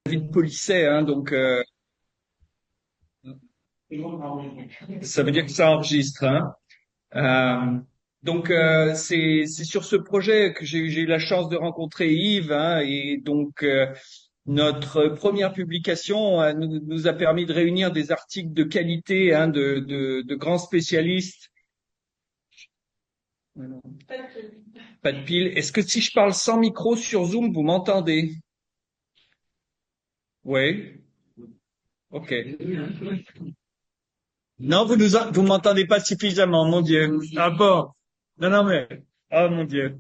David Polisset, hein, donc ça veut dire que ça enregistre. Hein. Euh, c'est sur ce projet que j'ai eu la chance de rencontrer Yves, hein, et donc notre première publication nous a permis de réunir des articles de qualité, hein, de grands spécialistes. Pas de pile. Est-ce que si je parle sans micro sur Zoom, vous m'entendez? Oui. Ok. Non, vous m'entendez pas suffisamment, mon Dieu. Ah bon. Non, non, mais, oh mon Dieu.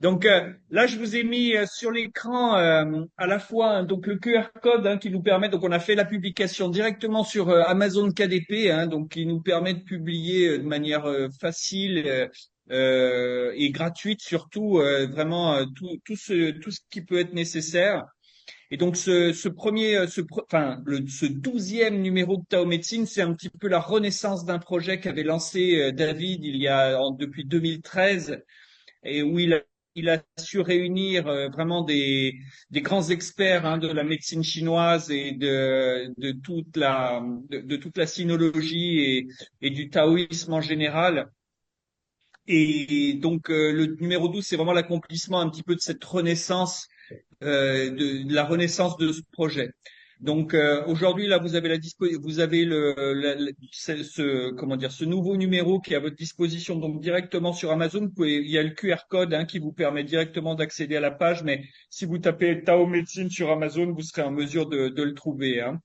Donc là, je vous ai mis sur l'écran à la fois, hein, donc le QR code, hein, qui nous permet, donc on a fait la publication directement sur Amazon KDP, hein, donc qui nous permet de publier de manière facile et gratuite surtout, vraiment tout ce qui peut être nécessaire. Et donc ce premier, ce 12e numéro de Tao Médecine, c'est un petit peu la renaissance d'un projet qu'avait lancé David depuis 2013 et où il a su réunir vraiment des grands experts, hein, de la médecine chinoise et de toute la sinologie et du taoïsme en général. Et donc le numéro 12, c'est vraiment l'accomplissement un petit peu de cette renaissance, de la renaissance de ce projet. Donc aujourd'hui là vous avez comment dire, ce nouveau numéro qui est à votre disposition donc directement sur Amazon. Il y a le QR code, hein, qui vous permet directement d'accéder à la page, mais si vous tapez Tao Médecine sur Amazon, vous serez en mesure de le trouver, hein.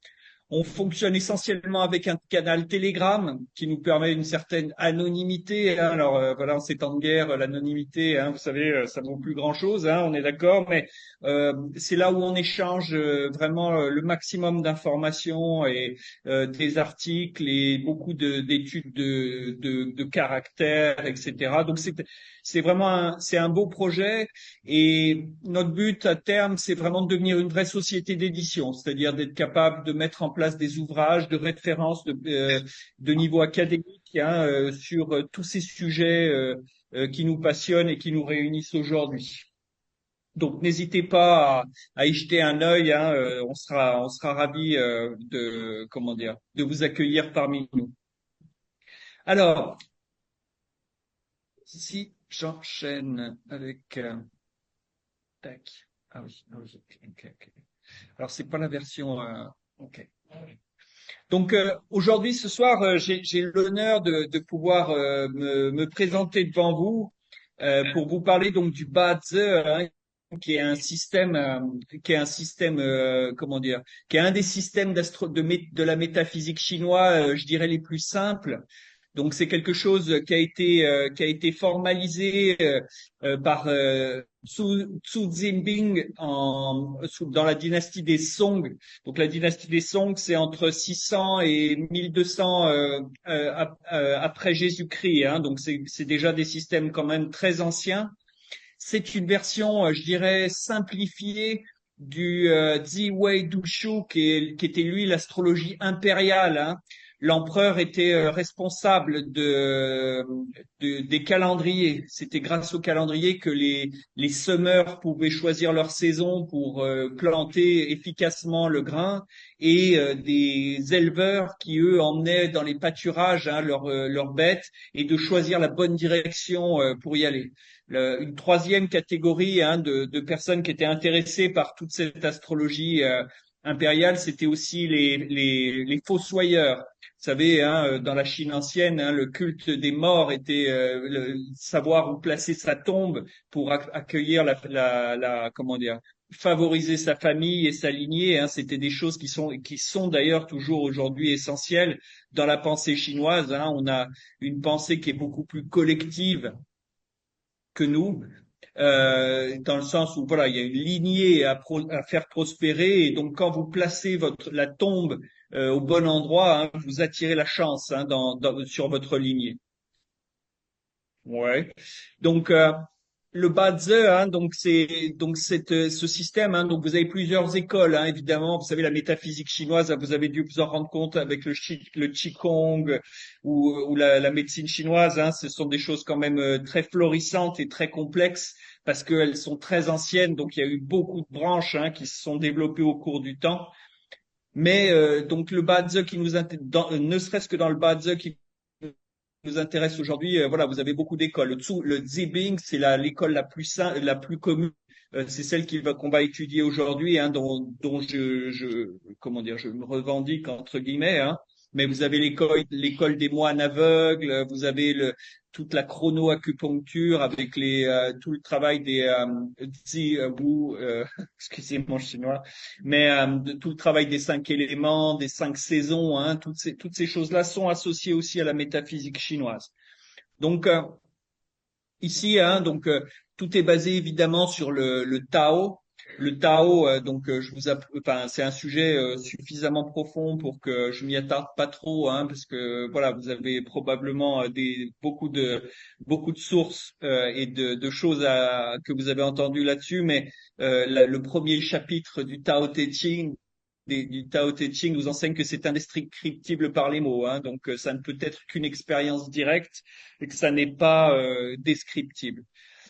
On fonctionne essentiellement avec un canal Telegram qui nous permet une certaine anonymité, hein. Alors voilà, en ces temps de guerre, l'anonymité, hein, vous savez, ça vaut plus grand-chose, hein, on est d'accord, mais c'est là où on échange vraiment le maximum d'informations et des articles et beaucoup d'études de caractère, etc. Donc c'est vraiment c'est un beau projet et notre but à terme, c'est vraiment de devenir une vraie société d'édition, c'est-à-dire d'être capable de mettre en place des ouvrages de référence de niveau académique, hein, sur tous ces sujets qui nous passionnent et qui nous réunissent aujourd'hui. Donc n'hésitez pas à y jeter un œil, hein, on sera ravis de comment dire de vous accueillir parmi nous. Alors, si j'enchaîne avec tac. Ah oui, ok. Alors c'est pas la version. Ok. Donc aujourd'hui, ce soir, j'ai l'honneur de pouvoir me présenter devant vous pour vous parler donc du Bazi, hein, qui est un système, comment dire, qui est un des systèmes de la métaphysique chinois, je dirais les plus simples. Donc c'est quelque chose qui a été formalisé par Xu Jinping dans la dynastie des Song. Donc la dynastie des Song, c'est entre 600 et 1200 après Jésus-Christ, hein. Donc c'est déjà des systèmes quand même très anciens. C'est une version, je dirais, simplifiée du Ziwei Dushu, qui était lui l'astrologie impériale, hein. L'empereur était responsable des calendriers. C'était grâce aux calendriers que les semeurs pouvaient choisir leur saison pour planter efficacement le grain et des éleveurs qui, eux, emmenaient dans les pâturages, hein, leurs bêtes et de choisir la bonne direction pour y aller. Une troisième catégorie, hein, de personnes qui étaient intéressées par toute cette astrologie impériale, c'était aussi les fossoyeurs. Vous savez, hein, dans la Chine ancienne, hein, le culte des morts était savoir où placer sa tombe pour accueillir comment dire, favoriser sa famille et sa lignée, hein. C'était des choses qui sont d'ailleurs toujours aujourd'hui essentielles dans la pensée chinoise, hein. On a une pensée qui est beaucoup plus collective que nous, dans le sens où voilà, il y a une lignée à faire prospérer, et donc quand vous placez la tombe au bon endroit, hein, vous attirez la chance, hein, sur votre lignée. Ouais. Donc le Bazi, hein, donc ce système, hein, donc vous avez plusieurs écoles, hein, évidemment. Vous savez, la métaphysique chinoise, vous avez dû vous en rendre compte avec le Qigong ou la médecine chinoise, hein. Ce sont des choses quand même très florissantes et très complexes. parce qu'elles sont très anciennes, donc il y a eu beaucoup de branches qui se sont développées au cours du temps. Mais donc le Bazi qui ne serait-ce que dans le Bazi qui nous intéresse aujourd'hui, voilà, vous avez beaucoup d'écoles. Le Zibing, c'est l'école la plus simple, la plus commune. C'est celle qu'on va étudier aujourd'hui, dont comment dire, je me revendique entre guillemets. Mais vous avez l'école des moines aveugles, vous avez toute la chronoacupuncture avec tout le travail des Wu, excusez mon chinois, mais tout le travail des 5 éléments, des 5 saisons, toutes ces choses-là sont associées aussi à la métaphysique chinoise. Donc ici, tout est basé évidemment sur le Tao. Le Tao, enfin, c'est un sujet suffisamment profond pour que je m'y attarde pas trop, parce que voilà, vous avez probablement beaucoup de sources et de choses que vous avez entendues là-dessus, mais le premier chapitre du Tao Te Ching du Tao Te Ching nous enseigne que c'est indescriptible par les mots, donc ça ne peut être qu'une expérience directe et que ça n'est pas descriptible.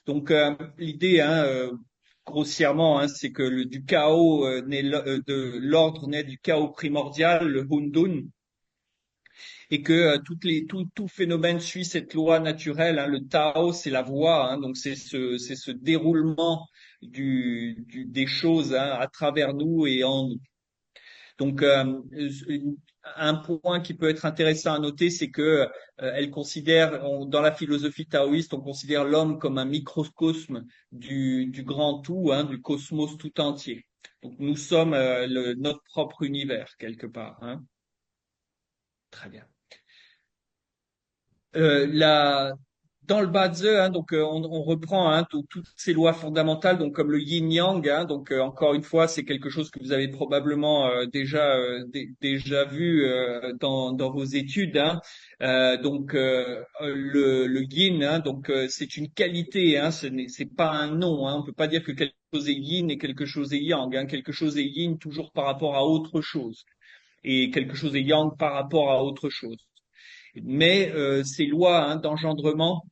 Donc l'idée, grossièrement, c'est que du chaos de l'ordre naît du chaos primordial, le Hundun, et que tout phénomène suit cette loi naturelle. Le Tao, c'est la voie, donc c'est ce déroulement des choses à travers nous et en nous. Donc, un point qui peut être intéressant à noter, c'est que elle considère, dans la philosophie taoïste, on considère l'homme comme un microcosme du grand tout, du cosmos tout entier. Donc, nous sommes notre propre univers quelque part. Très bien. La Dans le Bazi, on reprend toutes ces lois fondamentales, donc comme le yin-yang. Donc encore une fois, c'est quelque chose que vous avez probablement déjà vu dans vos études. Donc le yin, c'est une qualité. C'est pas un nom. On peut pas dire que quelque chose est yin et quelque chose est yang. Quelque chose est yin toujours par rapport à autre chose et quelque chose est yang par rapport à autre chose. Mais ces lois d'engendrement,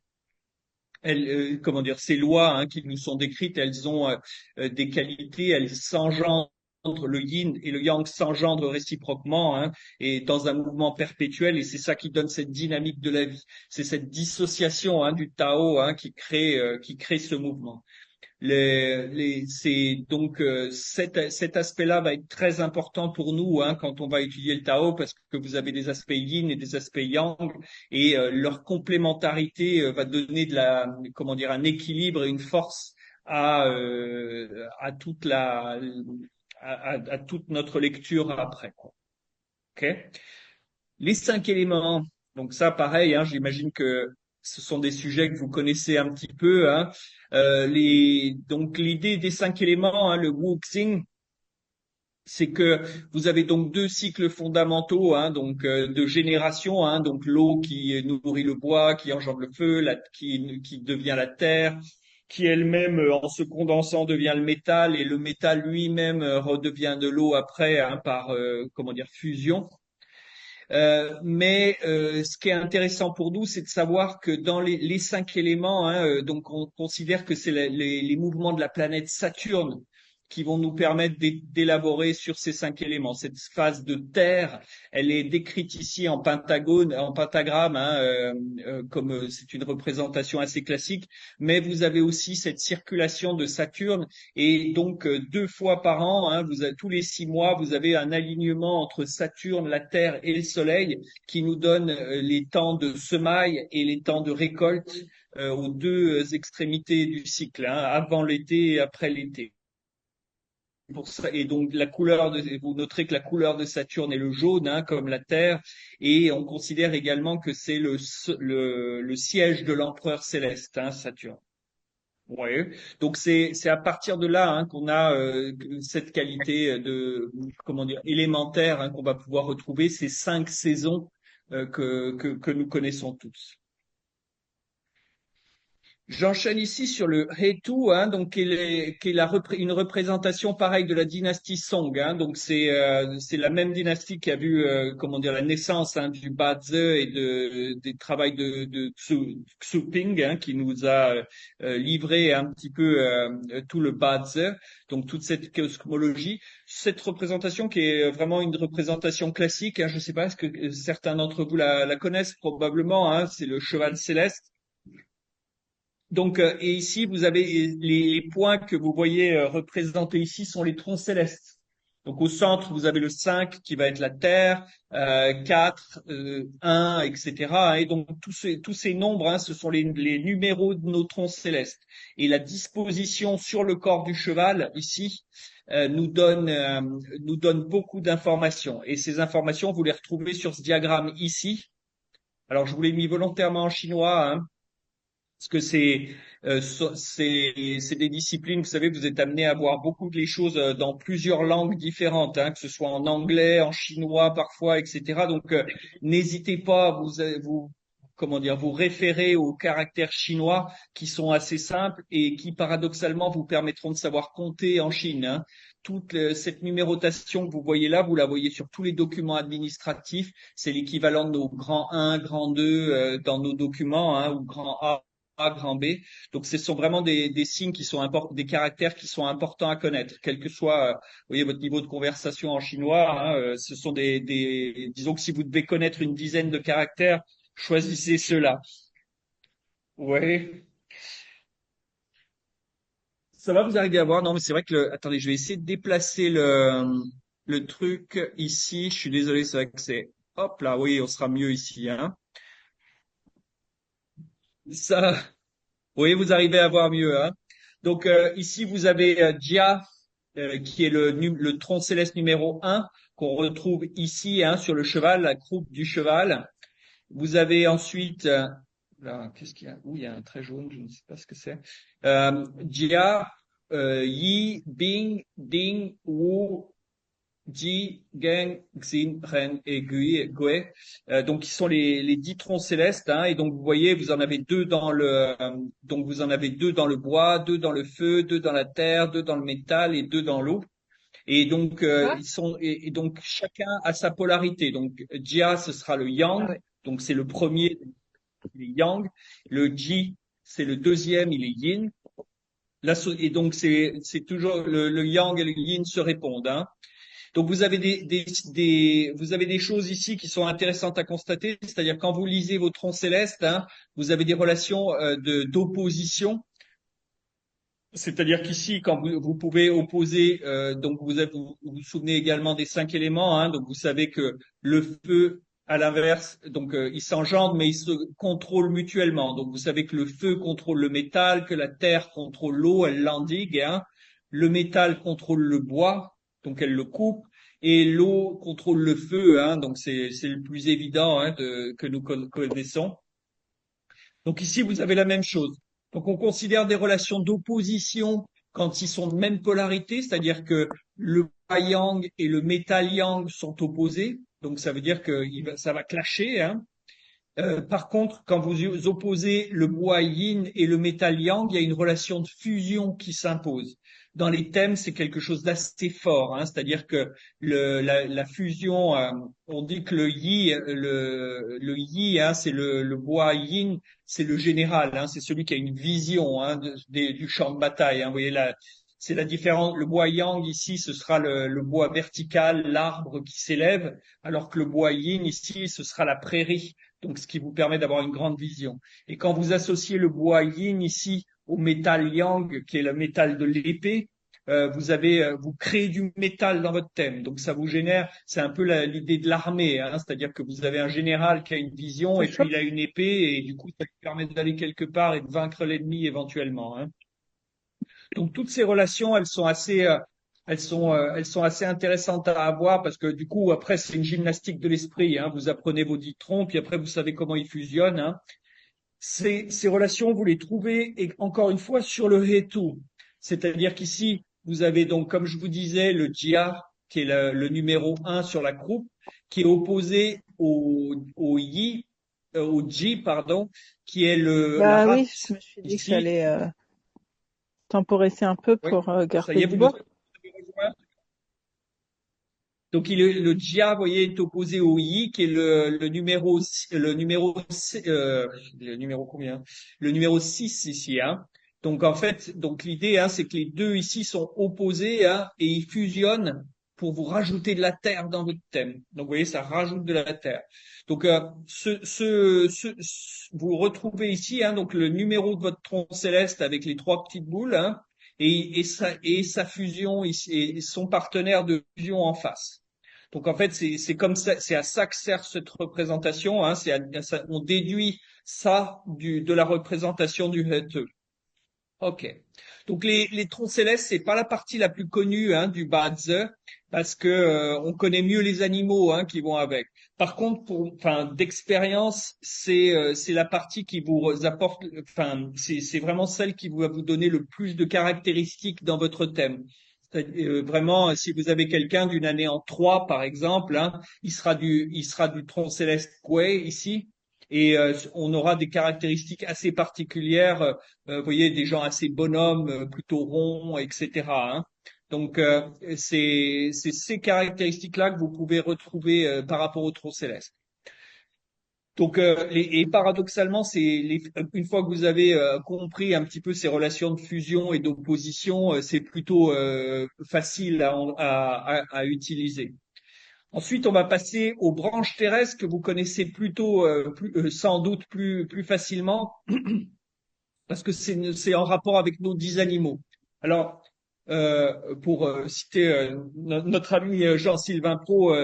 comment dire, ces lois qui nous sont décrites, elles ont des qualités, elles s'engendrent, le yin et le yang s'engendrent réciproquement, et dans un mouvement perpétuel, et c'est ça qui donne cette dynamique de la vie. C'est cette dissociation du Tao qui crée ce mouvement. C'est donc cet aspect-là va être très important pour nous quand on va étudier le Tao parce que vous avez des aspects yin et des aspects yang et leur complémentarité va donner comment dire, un équilibre et une force à toute notre lecture après. Ok. Les 5 éléments. Donc ça, pareil, j'imagine que ce sont des sujets que vous connaissez un petit peu. Donc l'idée des 5 éléments, le Wuxing, c'est que vous avez donc 2 cycles fondamentaux, de génération, donc l'eau qui nourrit le bois, qui engendre le feu, qui devient la terre, qui elle-même, en se condensant, devient le métal, et le métal lui-même redevient de l'eau après, par comment dire, fusion. Mais ce qui est intéressant pour nous, c'est de savoir que dans les 5 éléments, donc on considère que c'est les mouvements de la planète Saturne qui vont nous permettre d'élaborer sur ces 5 éléments. Cette phase de terre, elle est décrite ici en pentagramme, comme c'est une représentation assez classique. Mais vous avez aussi cette circulation de Saturne, et donc 2 fois par an, tous les 6 mois, vous avez un alignement entre Saturne, la Terre et le Soleil qui nous donne les temps de semaille et les temps de récolte aux 2 extrémités du cycle, avant l'été et après l'été. Pour ça, et donc vous noterez que la couleur de Saturne est le jaune, comme la Terre, et on considère également que c'est le siège de l'empereur céleste, Saturne. Ouais. Donc c'est à partir de là qu'on a cette qualité de comment dire élémentaire qu'on va pouvoir retrouver ces 5 saisons que nous connaissons tous. J'enchaîne ici sur le Heitu, hein, donc qui est une représentation pareille de la dynastie Song. Hein, donc c'est la même dynastie qui a vu comment dire la naissance hein, du Bazi et des travaux de Xu Ping, hein, qui nous a livré un petit peu tout le Bazi, donc toute cette cosmologie, cette représentation qui est vraiment une représentation classique. Hein, je ne sais pas, est-ce que certains d'entre vous la connaissent probablement. Hein, c'est le cheval céleste. Donc, et ici, vous avez les points que vous voyez représentés ici sont les troncs célestes. Donc, au centre, vous avez le 5 qui va être la Terre, 4, 1, etc. Et donc, tous ces nombres, hein, ce sont les numéros de nos troncs célestes. Et la disposition sur le corps du cheval, ici, nous donne beaucoup d'informations. Et ces informations, vous les retrouvez sur ce diagramme ici. Alors, je vous l'ai mis volontairement en chinois, hein, parce que c'est des disciplines, vous savez, vous êtes amené à voir beaucoup de choses dans plusieurs langues différentes, hein, que ce soit en anglais, en chinois parfois, etc. Donc, n'hésitez pas à comment dire, vous référer aux caractères chinois qui sont assez simples et qui paradoxalement vous permettront de savoir compter en Chine. Hein. Cette numérotation que vous voyez là, vous la voyez sur tous les documents administratifs. C'est l'équivalent de nos grands 1, grand 2 dans nos documents, hein, ou grand A, grand B. Donc, ce sont vraiment des signes qui sont importants, des caractères qui sont importants à connaître, quel que soit, vous voyez, votre niveau de conversation en chinois. Hein, ce sont disons que si vous devez connaître une dizaine de caractères, choisissez ceux-là. Ouais. Ça va, vous arriver à voir? Non, mais c'est vrai que attendez, je vais essayer de déplacer le truc ici. Je suis désolé, c'est vrai que hop là, oui, on sera mieux ici, hein. Ça, oui, vous arrivez à voir mieux, hein. Donc ici, vous avez Jia, qui est le tronc céleste numéro un qu'on retrouve ici, hein, sur le cheval, la croupe du cheval. Vous avez ensuite, là, qu'est-ce qu'il y a? Ouh, il y a un trait jaune, je ne sais pas ce que c'est. Jia, Yi, Bing, Ding, Wu, Ji, Geng, Xin, Ren et Gue. Donc, qui sont les 10 troncs célestes. Hein, et donc, vous voyez, vous en avez donc vous en avez deux dans le bois, deux dans le feu, deux dans la terre, deux dans le métal et deux dans l'eau. Et donc, et donc chacun a sa polarité. Donc, Jia, ce sera le Ah Yang. ouais. Donc, c'est le premier, il est Yang. Le Ji, c'est le deuxième, il est Yin. Et donc, c'est toujours le Yang et le Yin se répondent. Hein. Donc vous avez vous avez des choses ici qui sont intéressantes à constater, c'est-à-dire quand vous lisez vos troncs célestes, hein, vous avez des relations d'opposition. C'est-à-dire qu'ici, quand vous pouvez opposer, donc vous souvenez également des 5 éléments, hein, donc vous savez que le feu, à l'inverse, donc ils s'engendrent, mais ils se contrôlent mutuellement. Donc vous savez que le feu contrôle le métal, que la terre contrôle l'eau, elle l'endigue, hein. Le métal contrôle le bois, donc elle le coupe, et l'eau contrôle le feu, hein, donc c'est le plus évident hein, que nous connaissons. Donc ici, vous avez la même chose. Donc on considère des relations d'opposition quand ils sont de même polarité, c'est-à-dire que le yang et le métal yang sont opposés. Donc ça veut dire que ça va clasher. Hein. Par contre, quand vous opposez le bois yin et le métal yang, il y a une relation de fusion qui s'impose. Dans les thèmes, c'est quelque chose d'assez fort, hein, c'est-à-dire que la fusion, on dit que le yi, hein, c'est le bois yin, c'est le général, hein, c'est celui qui a une vision hein, du champ de bataille. Hein, vous voyez là, c'est la différence. Le bois yang ici, ce sera le bois vertical, l'arbre qui s'élève, alors que le bois yin ici, ce sera la prairie. Donc, ce qui vous permet d'avoir une grande vision. Et quand vous associez le bois yin ici au métal yang, qui est le métal de l'épée, vous créez du métal dans votre thème. Donc, ça vous génère, c'est un peu l'idée de l'armée, hein, c'est-à-dire que vous avez un général qui a une vision C'est et puis chouette. il a une épée et du coup, ça lui permet d'aller quelque part et de vaincre l'ennemi éventuellement. Hein. Donc toutes ces relations, elles sont assez intéressantes à avoir parce que du coup après c'est une gymnastique de l'esprit. Hein. Vous apprenez vos 10 troncs, puis après vous savez comment ils fusionnent. Hein. Ces relations, vous les trouvez et encore une fois sur le Heitu. C'est-à-dire qu'ici vous avez donc, comme je vous disais, le Jia qui est le numéro 1 sur la croupe, qui est opposé au Yi au Ji, pardon, qui est la Bah oui, je rate me suis dit que ici. j'allais temporiser un peu Oui, pour ça y garder est, du bois. vous avez rejoint. Donc le Jia, vous voyez, est opposé au Yi, qui est le numéro combien? Le numéro 6 ici, hein. Donc en fait, donc l'idée, hein, c'est que les deux ici sont opposés, hein, et ils fusionnent pour vous rajouter de la terre dans votre thème. Donc vous voyez, ça rajoute de la terre. Donc vous retrouvez ici, hein, donc le numéro de votre tronc céleste avec les trois petites boules, hein, et sa fusion ici, et son partenaire de fusion en face. Donc en fait, c'est comme ça, c'est à ça que sert cette représentation. Hein, on déduit ça de la représentation du Hete. Ok. Donc les troncs célestes, c'est pas la partie la plus connue, hein, du Bazi, parce que on connaît mieux les animaux, hein, qui vont avec. Par contre, enfin, d'expérience, c'est la partie qui vous apporte, enfin, c'est vraiment celle qui va vous donner le plus de caractéristiques dans votre thème. Vraiment, si vous avez quelqu'un d'une année en 3, par exemple, hein, il sera du tronc céleste Kuei ici, et on aura des caractéristiques assez particulières. Vous voyez, des gens assez bonhommes, plutôt ronds, etc., hein. Donc, c'est ces caractéristiques-là que vous pouvez retrouver par rapport au tronc céleste. Donc, et paradoxalement, une fois que vous avez compris un petit peu ces relations de fusion et d'opposition, c'est plutôt facile à utiliser. Ensuite, on va passer aux branches terrestres que vous connaissez plutôt, sans doute plus facilement, parce que c'est en rapport avec nos 10 animaux. Alors, pour citer notre ami Jean-Sylvain Pro,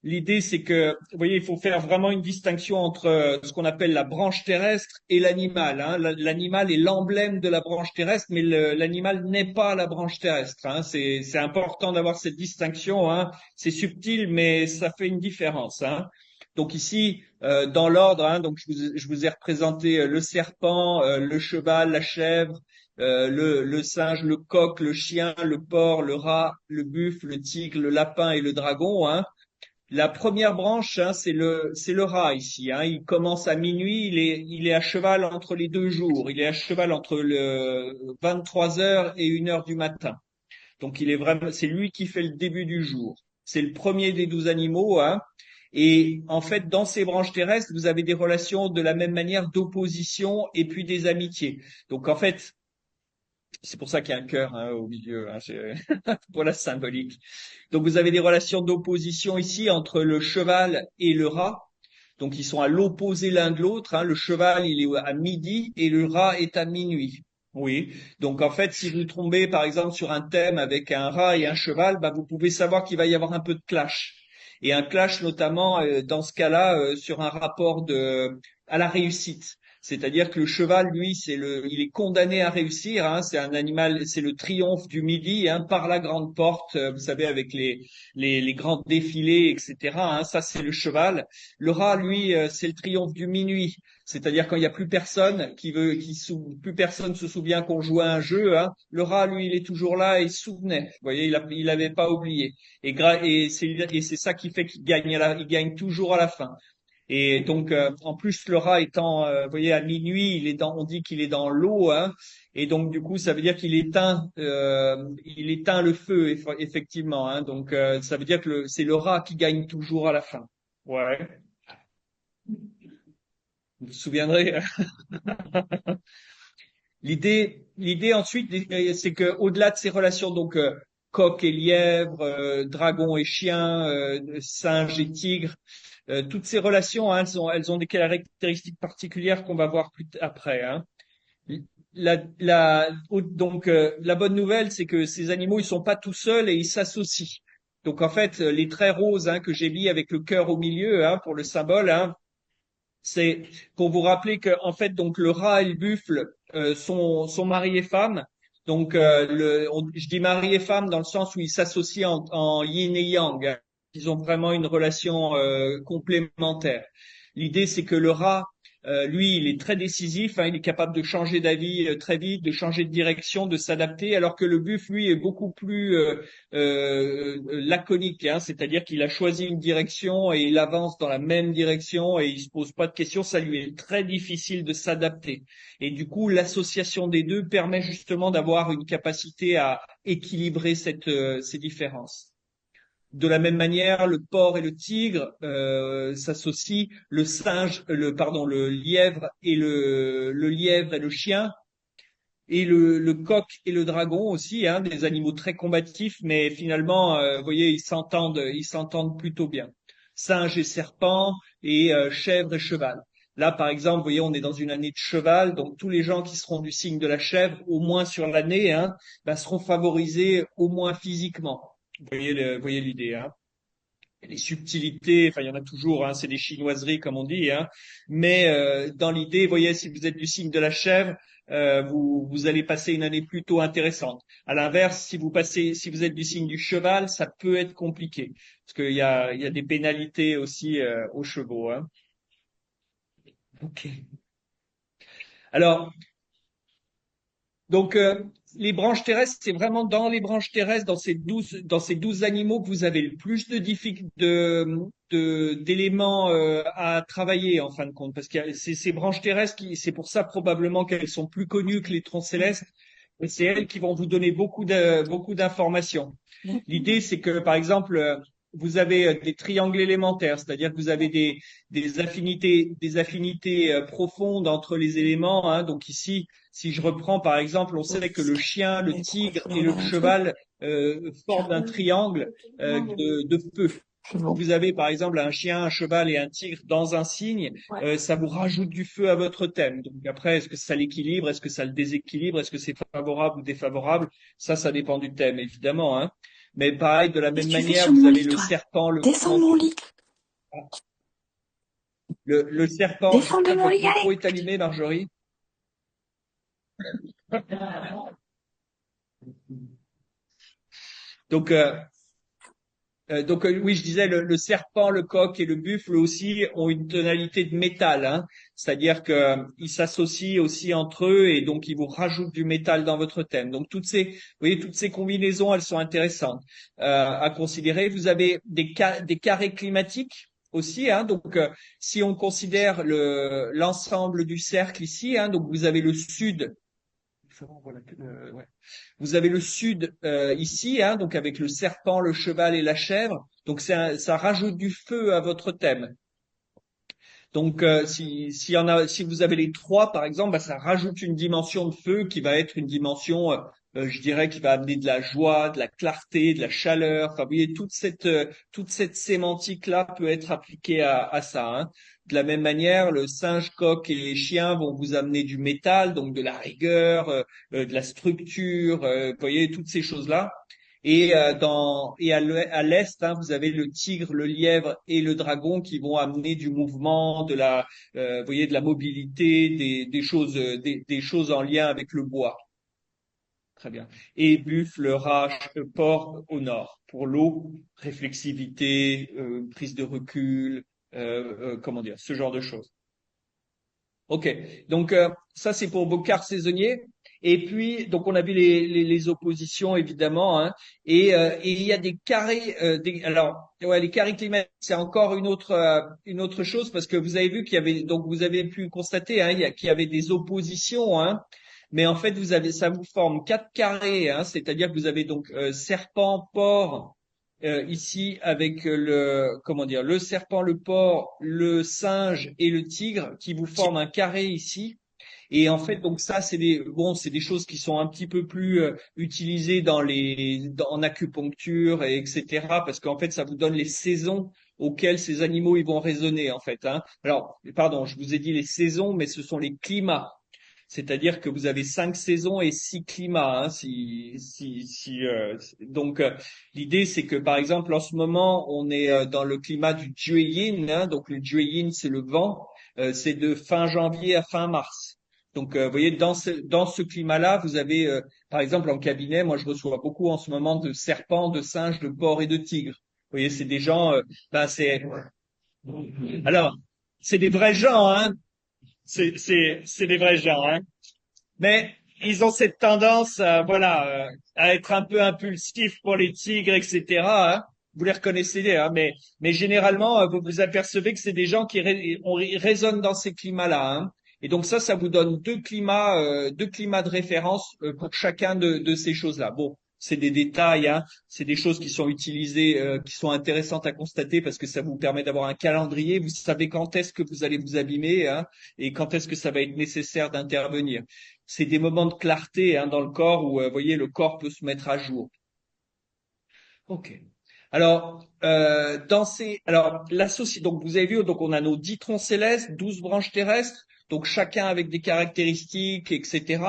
l'idée c'est que, vous voyez, il faut faire vraiment une distinction entre ce qu'on appelle la branche terrestre et l'animal, hein. L'animal est l'emblème de la branche terrestre, mais l'animal n'est pas la branche terrestre, hein. C'est important d'avoir cette distinction, hein. C'est subtil, mais ça fait une différence, hein. Donc ici, dans l'ordre, hein, donc je vous ai représenté le serpent, le cheval, la chèvre, le singe, le coq, le chien, le porc, le rat, le buffle, le tigre, le lapin et le dragon, hein. La première branche, hein, c'est le rat ici, hein. Il commence à minuit, il est à cheval entre les 2 jours. Il est à cheval entre le 23 heures et 1 heure du matin. Donc il est vraiment, c'est lui qui fait le début du jour. C'est le premier des 12 animaux, hein. Et en fait, dans ces branches terrestres, vous avez des relations de la même manière d'opposition et puis des amitiés. Donc en fait, c'est pour ça qu'il y a un cœur, hein, au milieu, hein, pour la symbolique. Donc vous avez des relations d'opposition ici entre le cheval et le rat. Donc ils sont à l'opposé l'un de l'autre, hein. Le cheval, il est à midi et le rat est à minuit. Oui. Donc en fait, si vous tombez par exemple sur un thème avec un rat et un cheval, bah, vous pouvez savoir qu'il va y avoir un peu de clash. Et un clash notamment dans ce cas-là sur un rapport à la réussite. C'est-à-dire que le cheval, lui, il est condamné à réussir, hein. C'est un animal, c'est le triomphe du midi, hein, par la grande porte, vous savez, avec les grands défilés, etc., hein. Ça, c'est le cheval. Le rat, lui, c'est le triomphe du minuit. C'est-à-dire quand il n'y a plus personne plus personne se souvient qu'on jouait à un jeu, hein. Le rat, lui, il est toujours là et il se souvenait. Vous voyez, il avait pas oublié. Et c'est ça qui fait qu'il gagne il gagne toujours à la fin. Et donc, en plus, le rat étant, vous voyez, à minuit, on dit qu'il est dans l'eau, hein. Et donc, du coup, ça veut dire qu'il éteint le feu, effectivement, hein. Donc, ça veut dire que c'est le rat qui gagne toujours à la fin. Ouais. Vous vous souviendrez. L'idée ensuite, c'est que au-delà de ces relations, donc coq et lièvre, dragon et chien, singe et tigre, toutes ces relations, hein, elles ont des caractéristiques particulières qu'on va voir après, hein. Donc la bonne nouvelle, c'est que ces animaux, ils sont pas tout seuls et ils s'associent. Donc en fait, les traits roses, hein, que j'ai mis avec le cœur au milieu, hein, pour le symbole, hein, c'est pour vous rappeler que en fait, donc le rat et le buffle sont mari et femme. Donc je dis mari et femme dans le sens où ils s'associent en yin et yang, hein. Ils ont vraiment une relation complémentaire. L'idée, c'est que le rat, Lui, il est très décisif, hein, il est capable de changer d'avis très vite, de changer de direction, de s'adapter, alors que le buffle, lui, est beaucoup plus laconique, hein, c'est-à-dire qu'il a choisi une direction et il avance dans la même direction et il se pose pas de questions. Ça lui est très difficile de s'adapter. Et du coup, l'association des deux permet justement d'avoir une capacité à équilibrer ces différences. De la même manière, le porc et le tigre s'associent, le lièvre et le lièvre et le chien, et le coq et le dragon aussi, hein, des animaux très combatifs, mais finalement, vous voyez, ils s'entendent plutôt bien. Singe et serpent et chèvre et cheval. Là, par exemple, vous voyez, on est dans une année de cheval, donc tous les gens qui seront du signe de la chèvre, au moins sur l'année, hein, ben, seront favorisés au moins physiquement. Vous voyez l'idée, hein. Les subtilités, enfin il y en a toujours, hein, c'est des chinoiseries comme on dit, hein, mais dans l'idée, vous voyez, si vous êtes du signe de la chèvre, vous allez passer une année plutôt intéressante. À l'inverse, si vous êtes du signe du cheval, ça peut être compliqué parce il y a des pénalités aussi aux chevaux. Hein. Ok. Alors, donc, les branches terrestres, c'est vraiment dans les branches terrestres, dans ces 12 animaux que vous avez le plus d'éléments à travailler en fin de compte, parce que ces branches terrestres, c'est pour ça probablement qu'elles sont plus connues que les troncs célestes, et c'est elles qui vont vous donner beaucoup d'informations. L'idée, c'est que, par exemple, vous avez des triangles élémentaires, c'est-à-dire que vous avez des affinités profondes entre les éléments. Hein. Donc ici, si je reprends par exemple, on sait que le chien, le tigre et le cheval forment un triangle de feu. Si vous avez par exemple un chien, un cheval et un tigre dans un signe, ça vous rajoute du feu à votre thème. Donc après, est-ce que ça l'équilibre, est-ce que ça le déséquilibre, est-ce que c'est favorable ou défavorable? Ça dépend du thème, évidemment. Hein. Mais pareil, de la même manière, vous avez le serpent, Descends de mon lit. le serpent. Descends de mon Votre lit, micro allez. est allumé, Marjorie. Donc, oui, je disais, le serpent, le coq et le buffle aussi ont une tonalité de métal, hein. C'est-à-dire que ils s'associent aussi entre eux et donc ils vous rajoutent du métal dans votre thème. Donc vous voyez, toutes ces combinaisons, elles sont intéressantes à considérer. Vous avez des carrés climatiques aussi, hein. Donc si on considère l'ensemble du cercle ici, hein, donc vous avez le sud. Voilà, ouais. Vous avez le sud ici, hein, donc avec le serpent, le cheval et la chèvre. Donc ça rajoute du feu à votre thème. Donc si vous avez les trois, par exemple, bah, ça rajoute une dimension de feu qui va être une dimension, je dirais, qui va amener de la joie, de la clarté, de la chaleur. Enfin, vous voyez, toute cette sémantique-là peut être appliquée à ça. Hein. De la même manière, le singe, coq et les chiens vont vous amener du métal, donc de la rigueur, de la structure, vous voyez, toutes ces choses-là. Et à l'est, hein, vous avez le tigre, le lièvre et le dragon qui vont amener du mouvement, vous voyez, de la mobilité, des choses en lien avec le bois. Très bien. Et buffle, rat, porc au nord. Pour l'eau, réflexivité, prise de recul, comment dire, ce genre de choses. Ok, donc ça c'est pour vos quarts saisonniers. Et puis donc on a vu les oppositions évidemment, hein, et il y a des carrés. Alors ouais, les carrés climatiques c'est encore une autre chose parce que vous avez vu qu'il y avait donc vous avez pu constater hein, qu'il y avait des oppositions, hein, mais en fait ça vous forme quatre carrés, hein, c'est-à-dire que vous avez donc serpent, porc ici avec comment dire, le serpent, le porc, le singe et le tigre qui vous forment un carré ici. Et en fait, donc ça, c'est des choses qui sont un petit peu plus utilisées en acupuncture, et etc. Parce qu'en fait, ça vous donne les saisons auxquelles ces animaux ils vont résonner en fait. Hein. Alors, pardon, je vous ai dit les saisons, mais ce sont les climats. C'est-à-dire que vous avez 5 saisons et 6 climats. Hein, donc, l'idée, c'est que, par exemple, en ce moment, on est dans le climat du Jueyin. Hein, donc, le Jueyin, c'est le vent. C'est de fin janvier à fin mars. Donc, vous voyez, dans ce climat-là, vous avez, par exemple, en cabinet, moi, je reçois beaucoup en ce moment de serpents, de singes, de porcs et de tigres. Vous voyez, c'est des gens, alors, c'est des vrais gens, hein. c'est des vrais gens, hein. Mais ils ont cette tendance, à être un peu impulsifs pour les tigres, etc., hein. Vous les reconnaissez, hein, mais généralement, vous vous apercevez que c'est des gens qui résonnent dans ces climats-là, hein. Et donc ça vous donne deux climats de référence pour chacun de ces choses-là. Bon, c'est des détails, hein, c'est des choses qui sont utilisées, qui sont intéressantes à constater parce que ça vous permet d'avoir un calendrier. Vous savez quand est-ce que vous allez vous abîmer, hein, et quand est-ce que ça va être nécessaire d'intervenir. C'est des moments de clarté, hein, dans le corps où, vous voyez, le corps peut se mettre à jour. Ok. Alors, donc vous avez vu, donc on a nos 10 troncs célestes, 12 branches terrestres, donc chacun avec des caractéristiques, etc.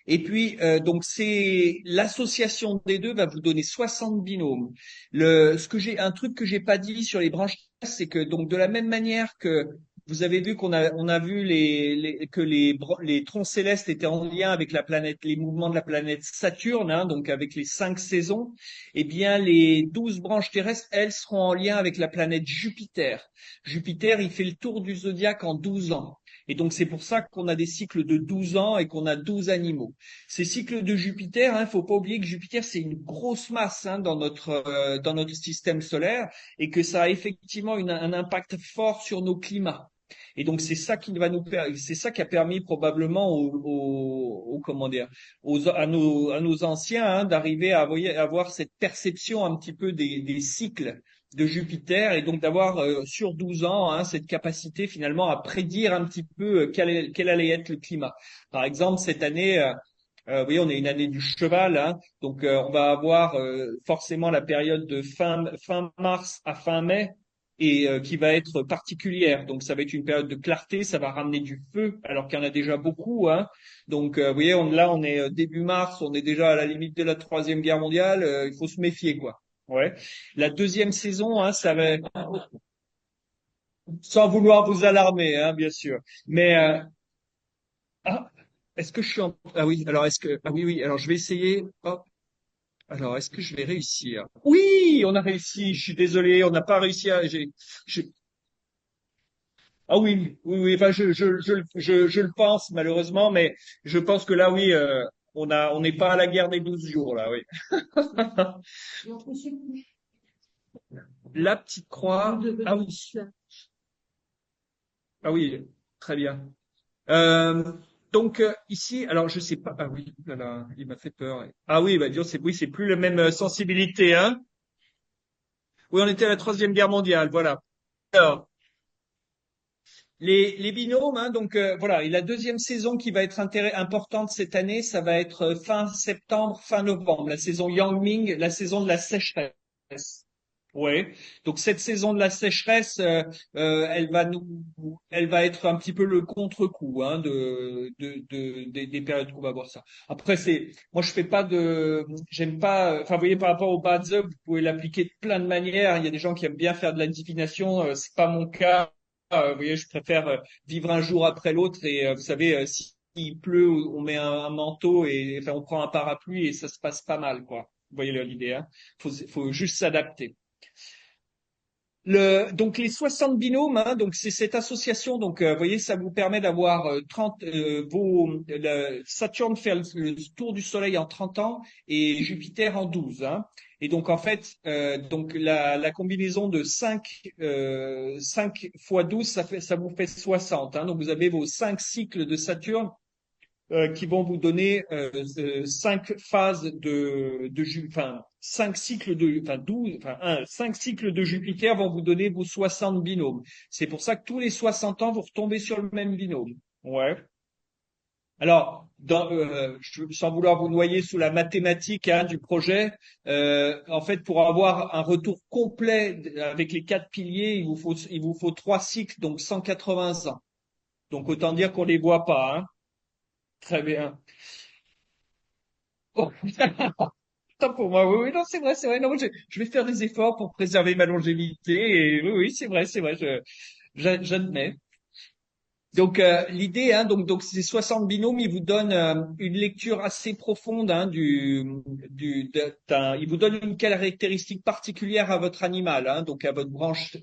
Et puis, donc c'est l'association des deux va vous donner 60 binômes. Un truc que j'ai pas dit sur les branches terrestres, c'est que donc de la même manière que vous avez vu on a vu que les troncs célestes étaient en lien avec la planète, les mouvements de la planète Saturne, hein, donc avec les 5 saisons. Eh bien, les 12 branches terrestres, elles, seront en lien avec la planète Jupiter. Jupiter, il fait le tour du zodiaque en 12 ans. Et donc, c'est pour ça qu'on a des cycles de 12 ans et qu'on a 12 animaux. Ces cycles de Jupiter, hein, faut pas oublier que Jupiter, c'est une grosse masse, hein, dans notre système solaire et que ça a effectivement un impact fort sur nos climats. Et donc, c'est ça qui a permis probablement comment dire, à nos anciens, hein, d'arriver à avoir cette perception un petit peu des cycles de Jupiter et donc d'avoir sur 12 ans, hein, cette capacité finalement à prédire un petit peu quel allait être le climat. Par exemple, cette année, oui, on est une année du cheval, hein, donc on va avoir forcément la période de fin mars à fin mai et qui va être particulière. Donc ça va être une période de clarté, ça va ramener du feu alors qu'il y en a déjà beaucoup, hein. Donc vous voyez, on est début mars, on est déjà à la limite de la Troisième Guerre mondiale, il faut se méfier, quoi. Ouais. La deuxième saison, hein, ça va sans vouloir vous alarmer, hein, bien sûr. Mais ah, est-ce que je suis en... Ah oui, alors oui, alors je vais essayer. Hop. Alors, est-ce que je vais réussir? Oui, on a réussi. Je suis désolé, on n'a pas réussi à. J'ai- Ah oui, oui, oui. Enfin, je le pense malheureusement, mais je pense que là, oui, on n'est pas à la guerre des 12 jours là, oui. La petite croix. Ah oui, ah oui, très bien. Euh, donc ici, alors je sais pas. Ah oui, là, là, il m'a fait peur. Ah oui, bah disons, c'est plus la même sensibilité, hein. Oui, on était à la Troisième Guerre mondiale, voilà. Alors, les binômes, hein, donc voilà, et la deuxième saison qui va être importante cette année, ça va être fin septembre, fin novembre, la saison Yangming, la saison de la sécheresse. Ouais. Donc cette saison de la sécheresse, elle va être un petit peu le contre-coup, hein, des périodes qu'on va voir ça. Après, moi je fais pas j'aime pas, enfin vous voyez par rapport au bad up, vous pouvez l'appliquer de plein de manières. Il y a des gens qui aiment bien faire de la divination, c'est pas mon cas. Vous voyez, je préfère vivre un jour après l'autre et vous savez, s'il pleut, on met un manteau et enfin on prend un parapluie et ça se passe pas mal, quoi. Vous voyez l'idée, hein? Faut juste s'adapter. Donc les 60 binômes, hein, donc c'est cette association. Donc vous voyez, ça vous permet d'avoir 30. Saturne fait le tour du Soleil en 30 ans et Jupiter en 12. Hein. Et donc en fait, donc la combinaison de 5 fois 12, ça vous fait 60. Hein. Donc vous avez vos 5 cycles de Saturne qui vont vous donner 5 phases enfin 5 cycles enfin 12, enfin 5 cycles de Jupiter vont vous donner vos 60 binômes. C'est pour ça que tous les 60 ans vous retombez sur le même binôme. Ouais. Alors, sans vouloir vous noyer sous la mathématique, hein, du projet, en fait, pour avoir un retour complet avec les 4 piliers, il vous faut 3 cycles, donc 180 ans. Donc autant dire qu'on les voit pas, hein. Très bien. Oh, tant pour moi, oui, oui, non, c'est vrai, non, je vais faire des efforts pour préserver ma longévité, et oui, oui, c'est vrai, j'admets. Donc l'idée, hein, donc ces 60 binômes, ils vous donnent une lecture assez profonde hein, il vous donne une caractéristique particulière à votre animal, hein, donc à votre branche.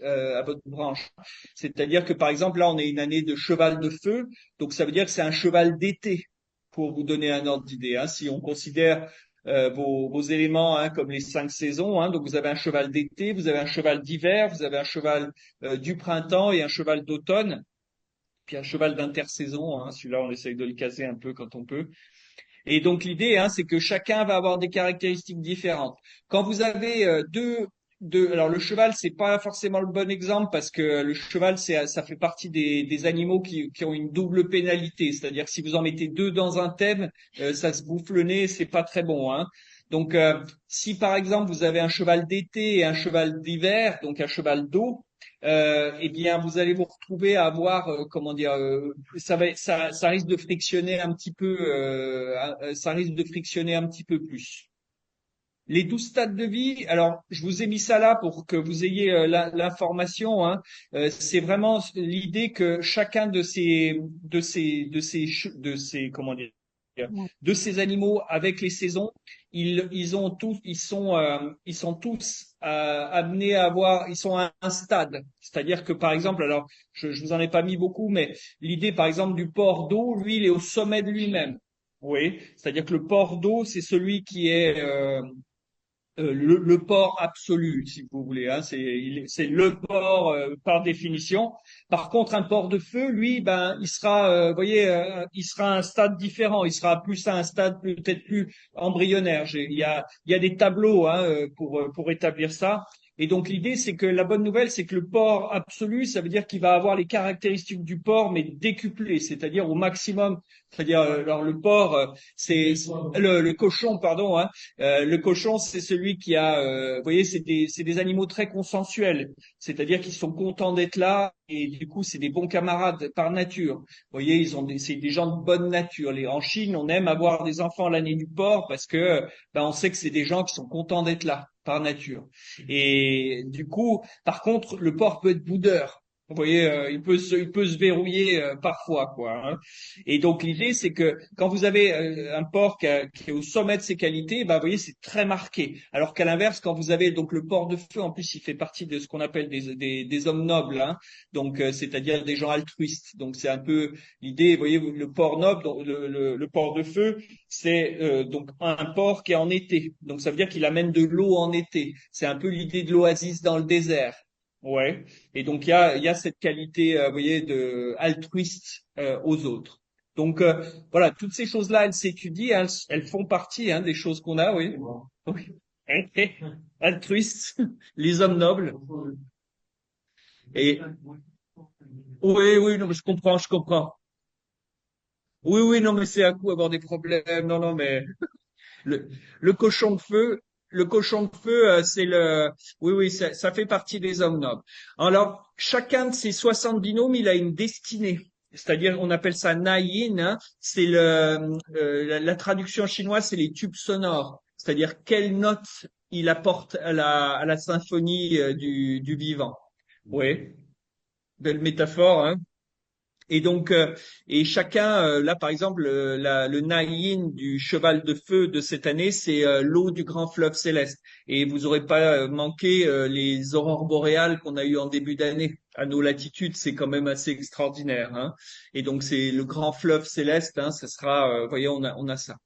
C'est-à-dire que par exemple là, on est une année de cheval de feu, donc ça veut dire que c'est un cheval d'été, pour vous donner un ordre d'idée. Hein, si on considère vos éléments hein, comme les 5 saisons, hein, donc vous avez un cheval d'été, vous avez un cheval d'hiver, vous avez un cheval du printemps et un cheval d'automne. Puis un cheval d'intersaison, hein, celui-là on essaye de le caser un peu quand on peut. Et donc l'idée, hein, c'est que chacun va avoir des caractéristiques différentes. Quand vous avez alors le cheval, c'est pas forcément le bon exemple parce que le cheval, ça fait partie des animaux qui ont une double pénalité. C'est-à-dire que si vous en mettez deux dans un thème, ça se bouffe le nez, c'est pas très bon, hein. Donc si par exemple vous avez un cheval d'été et un cheval d'hiver, donc un cheval d'eau, eh bien vous allez vous retrouver à avoir comment dire ça risque de frictionner un petit peu ça risque de frictionner un petit peu plus. Les 12 stades de vie, alors je vous ai mis ça là pour que vous ayez l'information, hein. C'est vraiment l'idée que chacun comment dire Ouais. de ces animaux avec les saisons, ils sont tous amenés à avoir, ils sont à un stade. C'est-à-dire que par exemple, alors je vous en ai pas mis beaucoup, mais l'idée par exemple du port d'eau, lui, il est au sommet de lui-même. Oui, c'est-à-dire que le port d'eau, c'est celui qui est le port absolu, si vous voulez. Hein, c'est le port par définition. Par contre, un port de feu, lui, ben, il sera, vous voyez, il sera à un stade différent. Il sera plus à un stade peut-être plus embryonnaire. Il y a des tableaux hein, pour établir ça. Et donc l'idée, c'est que la bonne nouvelle, c'est que le port absolu, ça veut dire qu'il va avoir les caractéristiques du port, mais décuplées, c'est-à-dire au maximum. C'est-à-dire, alors le porc, c'est le cochon, pardon. Hein, le cochon, c'est celui qui a, vous voyez, c'est des animaux très consensuels, c'est-à-dire qu'ils sont contents d'être là et du coup, c'est des bons camarades par nature. Vous voyez, c'est des gens de bonne nature. En Chine, on aime avoir des enfants à l'année du porc parce que, ben, on sait que c'est des gens qui sont contents d'être là par nature. Et du coup, par contre, le porc peut être boudeur. Vous voyez, il peut se verrouiller parfois, quoi. Hein. Et donc l'idée, c'est que quand vous avez un porc qui est au sommet de ses qualités, bah, vous voyez, c'est très marqué. Alors qu'à l'inverse, quand vous avez donc le porc de feu, en plus, il fait partie de ce qu'on appelle des hommes nobles, hein, donc c'est-à-dire des gens altruistes. Donc c'est un peu l'idée. Vous voyez, le porc noble, donc, le porc de feu, c'est donc un porc qui est en été. Donc ça veut dire qu'il amène de l'eau en été. C'est un peu l'idée de l'oasis dans le désert. Ouais. Et donc il y a cette qualité, vous voyez, de altruiste aux autres. Donc voilà, toutes ces choses-là, elles s'étudient, elles font partie hein, des choses qu'on a, oui. Oui. Altruiste, les hommes nobles. Et oui, oui, non, mais je comprends, je comprends. Oui, oui, non, mais c'est à coup avoir des problèmes. Non, non, mais le, le cochon de feu, le cochon de feu, oui, oui, ça fait partie des hommes nobles. Alors, chacun de ces 60 binômes, il a une destinée. C'est-à-dire, on appelle ça naïn, hein. C'est la traduction chinoise, c'est les tubes sonores. C'est-à-dire, quelle note il apporte à la symphonie du vivant. Oui, belle métaphore, hein. Et donc, et chacun, là par exemple, le naïn du cheval de feu de cette année, c'est l'eau du grand fleuve céleste. Et vous aurez pas manqué les aurores boréales qu'on a eues en début d'année. À nos latitudes, c'est quand même assez extraordinaire. Hein. Et donc, c'est le grand fleuve céleste. Hein, ça sera, vous voyez, on a ça.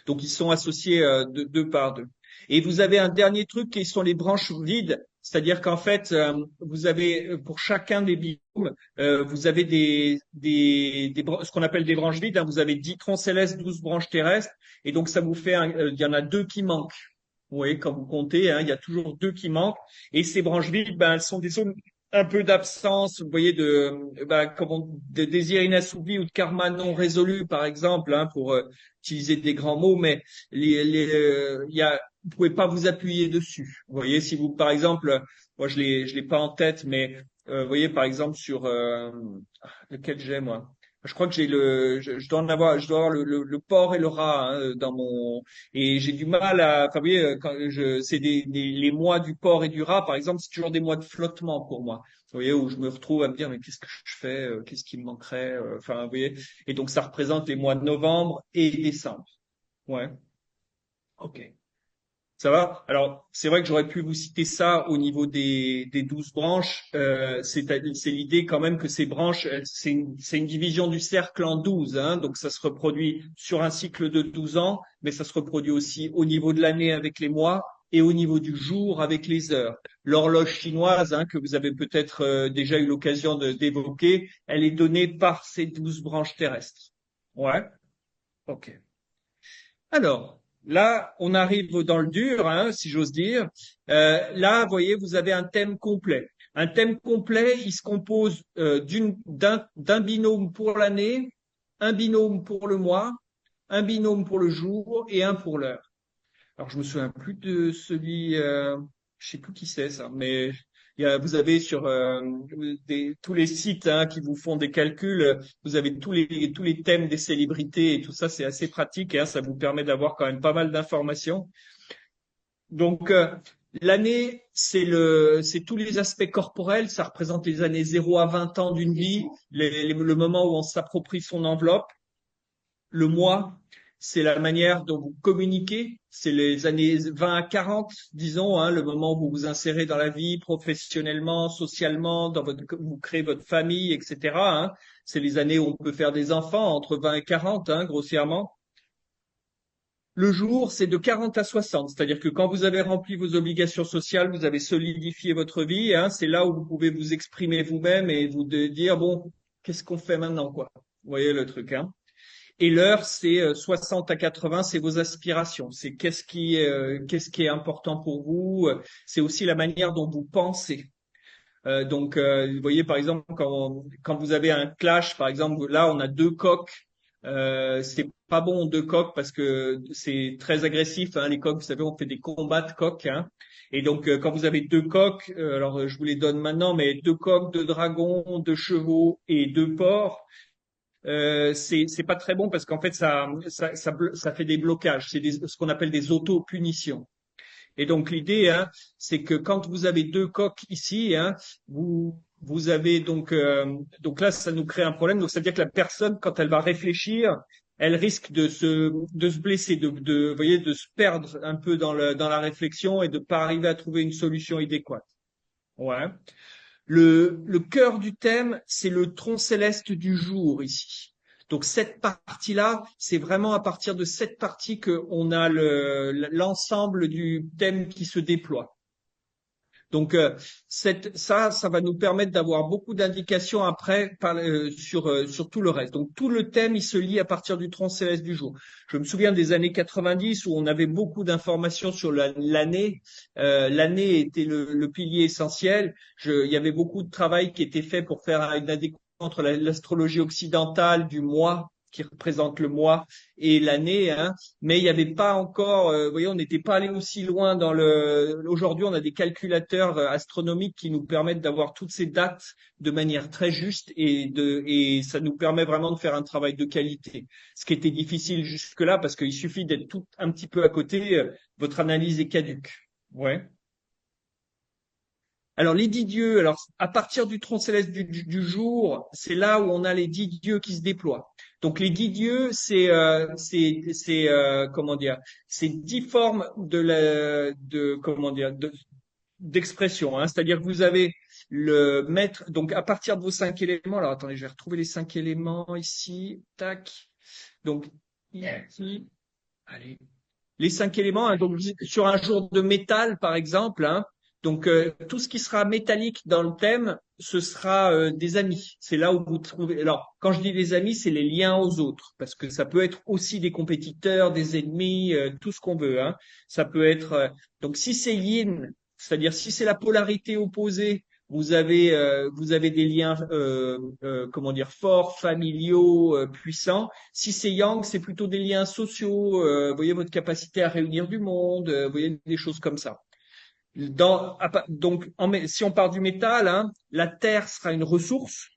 Donc, ils sont associés de deux par deux. Et vous avez un dernier truc qui sont les branches vides, c'est-à-dire qu'en fait, vous avez pour chacun des biomes, vous avez ce qu'on appelle des branches vides. Hein, vous avez 10 troncs célestes, 12 branches terrestres, et donc ça vous fait, il y en a deux qui manquent. Oui, quand vous comptez, hein, il y a toujours deux qui manquent. Et ces branches vides, ben, elles sont des zones un peu d'absence, vous voyez, de désir inassouvi ou de karma non résolu, par exemple, hein, pour utiliser des grands mots, mais vous pouvez pas vous appuyer dessus. Vous voyez, si vous, par exemple, moi je l'ai pas en tête, mais vous voyez, par exemple, sur lequel j'ai moi. Je crois que je dois avoir le porc et le rat hein, dans mon, et j'ai du mal à, enfin, vous voyez, c'est les mois du porc et du rat, par exemple, c'est toujours des mois de flottement pour moi. Vous voyez, où je me retrouve à me dire, mais qu'est-ce que je fais, qu'est-ce qui me manquerait, enfin, vous voyez. Et donc, ça représente les mois de novembre et décembre. Ouais. Ok. Ça va? Alors, c'est vrai que j'aurais pu vous citer ça au niveau des 12 branches. C'est l'idée quand même que ces branches, c'est une division du cercle en 12. Hein, donc, ça se reproduit sur un cycle de 12 ans, mais ça se reproduit aussi au niveau de l'année avec les mois et au niveau du jour avec les heures. L'horloge chinoise, hein, que vous avez peut-être déjà eu l'occasion d'évoquer, elle est donnée par ces 12 branches terrestres. Ouais? Ok. Alors, là, on arrive dans le dur, hein, si j'ose dire. Là, vous voyez, vous avez un thème complet. Un thème complet, il se compose d'un binôme pour l'année, un binôme pour le mois, un binôme pour le jour et un pour l'heure. Alors, je me souviens plus de celui, je sais plus qui c'est ça, mais vous avez sur tous les sites hein, qui vous font des calculs, vous avez tous les thèmes des célébrités et tout ça, c'est assez pratique, hein, ça vous permet d'avoir quand même pas mal d'informations. Donc l'année, c'est tous les aspects corporels, ça représente les années 0 à 20 ans d'une vie, le moment où on s'approprie son enveloppe. Le mois, c'est la manière dont vous communiquez. C'est les années 20 à 40, disons, hein, le moment où vous vous insérez dans la vie professionnellement, socialement, vous créez votre famille, etc. Hein. C'est les années où on peut faire des enfants, entre 20 et 40, hein, grossièrement. Le jour, c'est de 40 à 60, c'est-à-dire que quand vous avez rempli vos obligations sociales, vous avez solidifié votre vie, hein, c'est là où vous pouvez vous exprimer vous-même et dire, bon, qu'est-ce qu'on fait maintenant, quoi. Vous voyez le truc, hein. Et l'heure, c'est 60 à 80, c'est vos aspirations. C'est qu'est-ce qui est important pour vous. C'est aussi la manière dont vous pensez. Vous voyez, par exemple, quand vous avez un clash, par exemple, là, on a deux coqs. C'est pas bon deux coqs parce que c'est très agressif. Hein, les coqs, vous savez, on fait des combats de coqs. Hein. Et donc, quand vous avez deux coqs, alors je vous les donne maintenant, mais deux coqs, deux dragons, deux chevaux et deux porcs c'est pas très bon parce qu'en fait ça fait des blocages, ce qu'on appelle des auto-punitions. Et donc l'idée, hein, c'est que quand vous avez deux coques ici, hein, vous avez donc là ça nous crée un problème. Donc ça veut dire que la personne quand elle va réfléchir, elle risque de se blesser, vous voyez, de se perdre un peu dans la réflexion et de pas arriver à trouver une solution adéquate. Ouais. Le cœur du thème, c'est le tronc céleste du jour ici. Donc cette partie-là, c'est vraiment à partir de cette partie qu'on a l'ensemble du thème qui se déploie. Donc ça va nous permettre d'avoir beaucoup d'indications après sur tout le reste. Donc tout le thème, il se lit à partir du tronc céleste du jour. Je me souviens des années 90 où on avait beaucoup d'informations sur l'année. L'année était le pilier essentiel. Il y avait beaucoup de travail qui était fait pour faire une adéquation entre l'astrologie occidentale du mois qui représente le mois et l'année, hein, mais il n'y avait pas encore, vous voyez, on n'était pas allé aussi loin dans le. Aujourd'hui, on a des calculateurs astronomiques qui nous permettent d'avoir toutes ces dates de manière très juste et ça nous permet vraiment de faire un travail de qualité. Ce qui était difficile jusque-là parce qu'il suffit d'être tout un petit peu à côté, votre analyse est caduque. Ouais. Alors les 10 dieux, alors à partir du tronc céleste du jour, c'est là où on a les 10 dieux qui se déploient. Donc les 10 dieux, comment dire, c'est 10 formes comment dire, d'expression. Hein. C'est-à-dire que vous avez le maître. Donc à partir de vos 5 éléments. Alors attendez, je vais retrouver les 5 éléments ici. Tac. Donc ici, allez, les 5 éléments. Hein, donc sur un jour de métal, par exemple. Hein, donc tout ce qui sera métallique dans le thème, ce sera des amis. C'est là où vous trouvez. Alors quand je dis des amis, c'est les liens aux autres, parce que ça peut être aussi des compétiteurs, des ennemis, tout ce qu'on veut. Hein. Ça peut être. Donc si c'est yin, c'est-à-dire si c'est la polarité opposée, vous avez des liens comment dire forts, familiaux, puissants. Si c'est yang, c'est plutôt des liens sociaux. Vous voyez votre capacité à réunir du monde. Vous voyez des choses comme ça. Donc, si on part du métal, hein, la terre sera une ressource.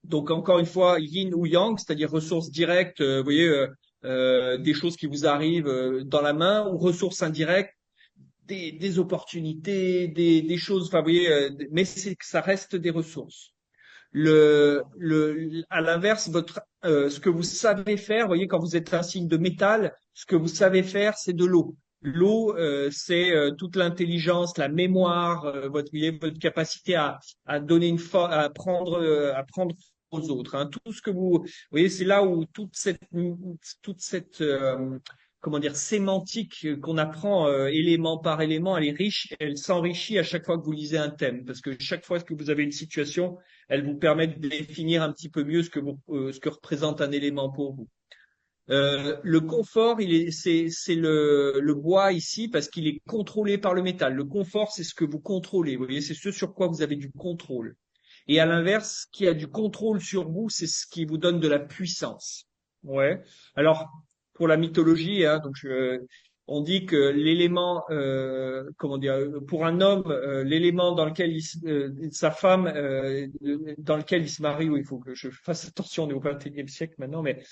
Donc encore une fois, yin ou yang, c'est-à-dire ressources directes, vous voyez, des choses qui vous arrivent dans la main, ou ressources indirectes, des opportunités, des choses, enfin, vous voyez, mais c'est que ça reste des ressources. À l'inverse, ce que vous savez faire, vous voyez, quand vous êtes un signe de métal, ce que vous savez faire, c'est de l'eau. L'eau, c'est toute l'intelligence, la mémoire, votre, vous voyez, votre capacité à donner une force, à prendre aux autres. Hein. Tout ce que vous voyez, c'est là où toute cette comment dire, sémantique qu'on apprend élément par élément, elle est riche, elle s'enrichit à chaque fois que vous lisez un thème, parce que chaque fois que vous avez une situation, elle vous permet de définir un petit peu mieux ce que représente un élément pour vous. Le confort, c'est le bois ici parce qu'il est contrôlé par le métal. Le confort, c'est ce que vous contrôlez. Vous voyez, c'est ce sur quoi vous avez du contrôle. Et à l'inverse, ce qui a du contrôle sur vous, c'est ce qui vous donne de la puissance. Ouais. Alors, pour la mythologie, hein, on dit que l'élément, comment dire, pour un homme, l'élément dans lequel sa femme, dans lequel il se marie, oui, il faut que je fasse attention, on est au XXIe siècle maintenant, mais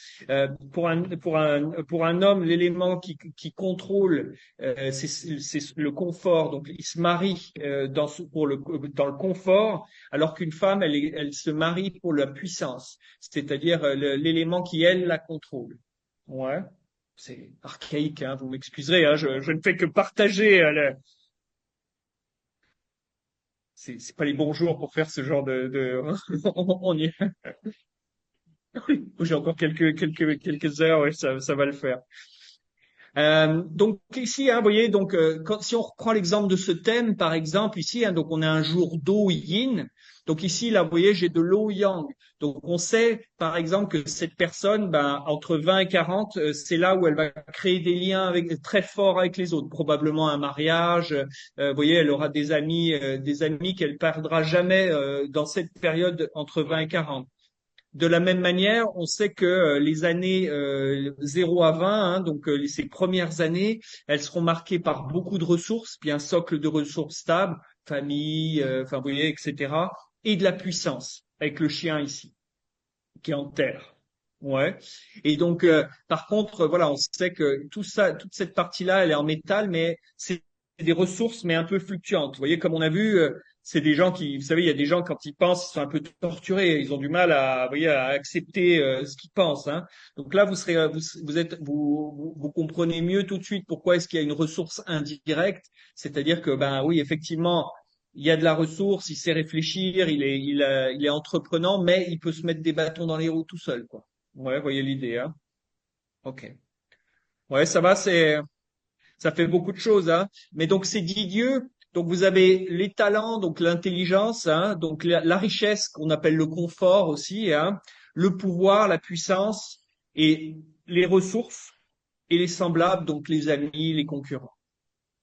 pour un homme, l'élément qui contrôle, c'est le confort. Donc, il se marie dans le confort, alors qu'une femme, elle se marie pour la puissance, c'est-à-dire l'élément qui, elle, la contrôle. Ouais. C'est archaïque, hein, vous m'excuserez, hein, je ne fais que partager. C'est pas les bons jours pour faire ce genre on y est. J'ai encore quelques heures, ouais, ça va le faire. Donc ici, hein, vous voyez, donc si on reprend l'exemple de ce thème, par exemple ici, hein, donc on a un jour d'eau yin. Donc ici, là, vous voyez, j'ai de l'eau yang. Donc on sait, par exemple, que cette personne, ben, entre 20 et 40, c'est là où elle va créer des liens très forts avec les autres. Probablement un mariage. Vous voyez, elle aura des amis qu'elle perdra jamais dans cette période entre 20 et 40. De la même manière, on sait que les années 0 à 20, hein, donc ces premières années, elles seront marquées par beaucoup de ressources, puis un socle de ressources stables, famille, enfin vous voyez, etc., et de la puissance, avec le chien ici, qui est en terre. Ouais. Et donc, par contre, voilà, on sait que tout ça, toute cette partie-là, elle est en métal, mais c'est des ressources, mais un peu fluctuantes. Vous voyez, comme on a vu, c'est des gens qui, vous savez, il y a des gens quand ils pensent, ils sont un peu torturés, ils ont du mal à, vous voyez, à accepter ce qu'ils pensent. Hein. Donc là, vous comprenez mieux tout de suite pourquoi est-ce qu'il y a une ressource indirecte, c'est-à-dire que, ben oui, effectivement. Il y a de la ressource, il sait réfléchir, il est entreprenant, mais il peut se mettre des bâtons dans les roues tout seul, quoi. Ouais, voyez l'idée, hein. Ok. Ouais, ça va, ça fait beaucoup de choses, hein. Mais donc c'est 10 dieux. Donc vous avez les talents, donc l'intelligence, hein, donc la richesse qu'on appelle le confort aussi, hein, le pouvoir, la puissance et les ressources et les semblables, donc les amis, les concurrents.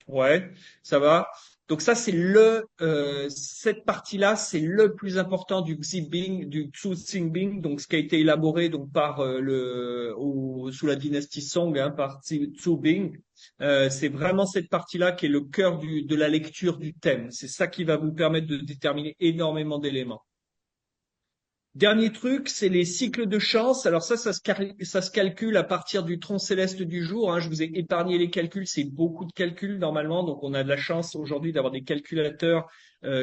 Ouais, ça va. Donc ça, cette partie-là, c'est le plus important du Xibing, du Xu Xinbing, donc ce qui a été élaboré donc par sous la dynastie Song, hein, par Xu Bing. C'est vraiment cette partie-là qui est le cœur de la lecture du thème. C'est ça qui va vous permettre de déterminer énormément d'éléments. Dernier truc, c'est les cycles de chance. Alors ça se calcule à partir du tronc céleste du jour. Hein. Je vous ai épargné les calculs, c'est beaucoup de calculs normalement. Donc on a de la chance aujourd'hui d'avoir des calculateurs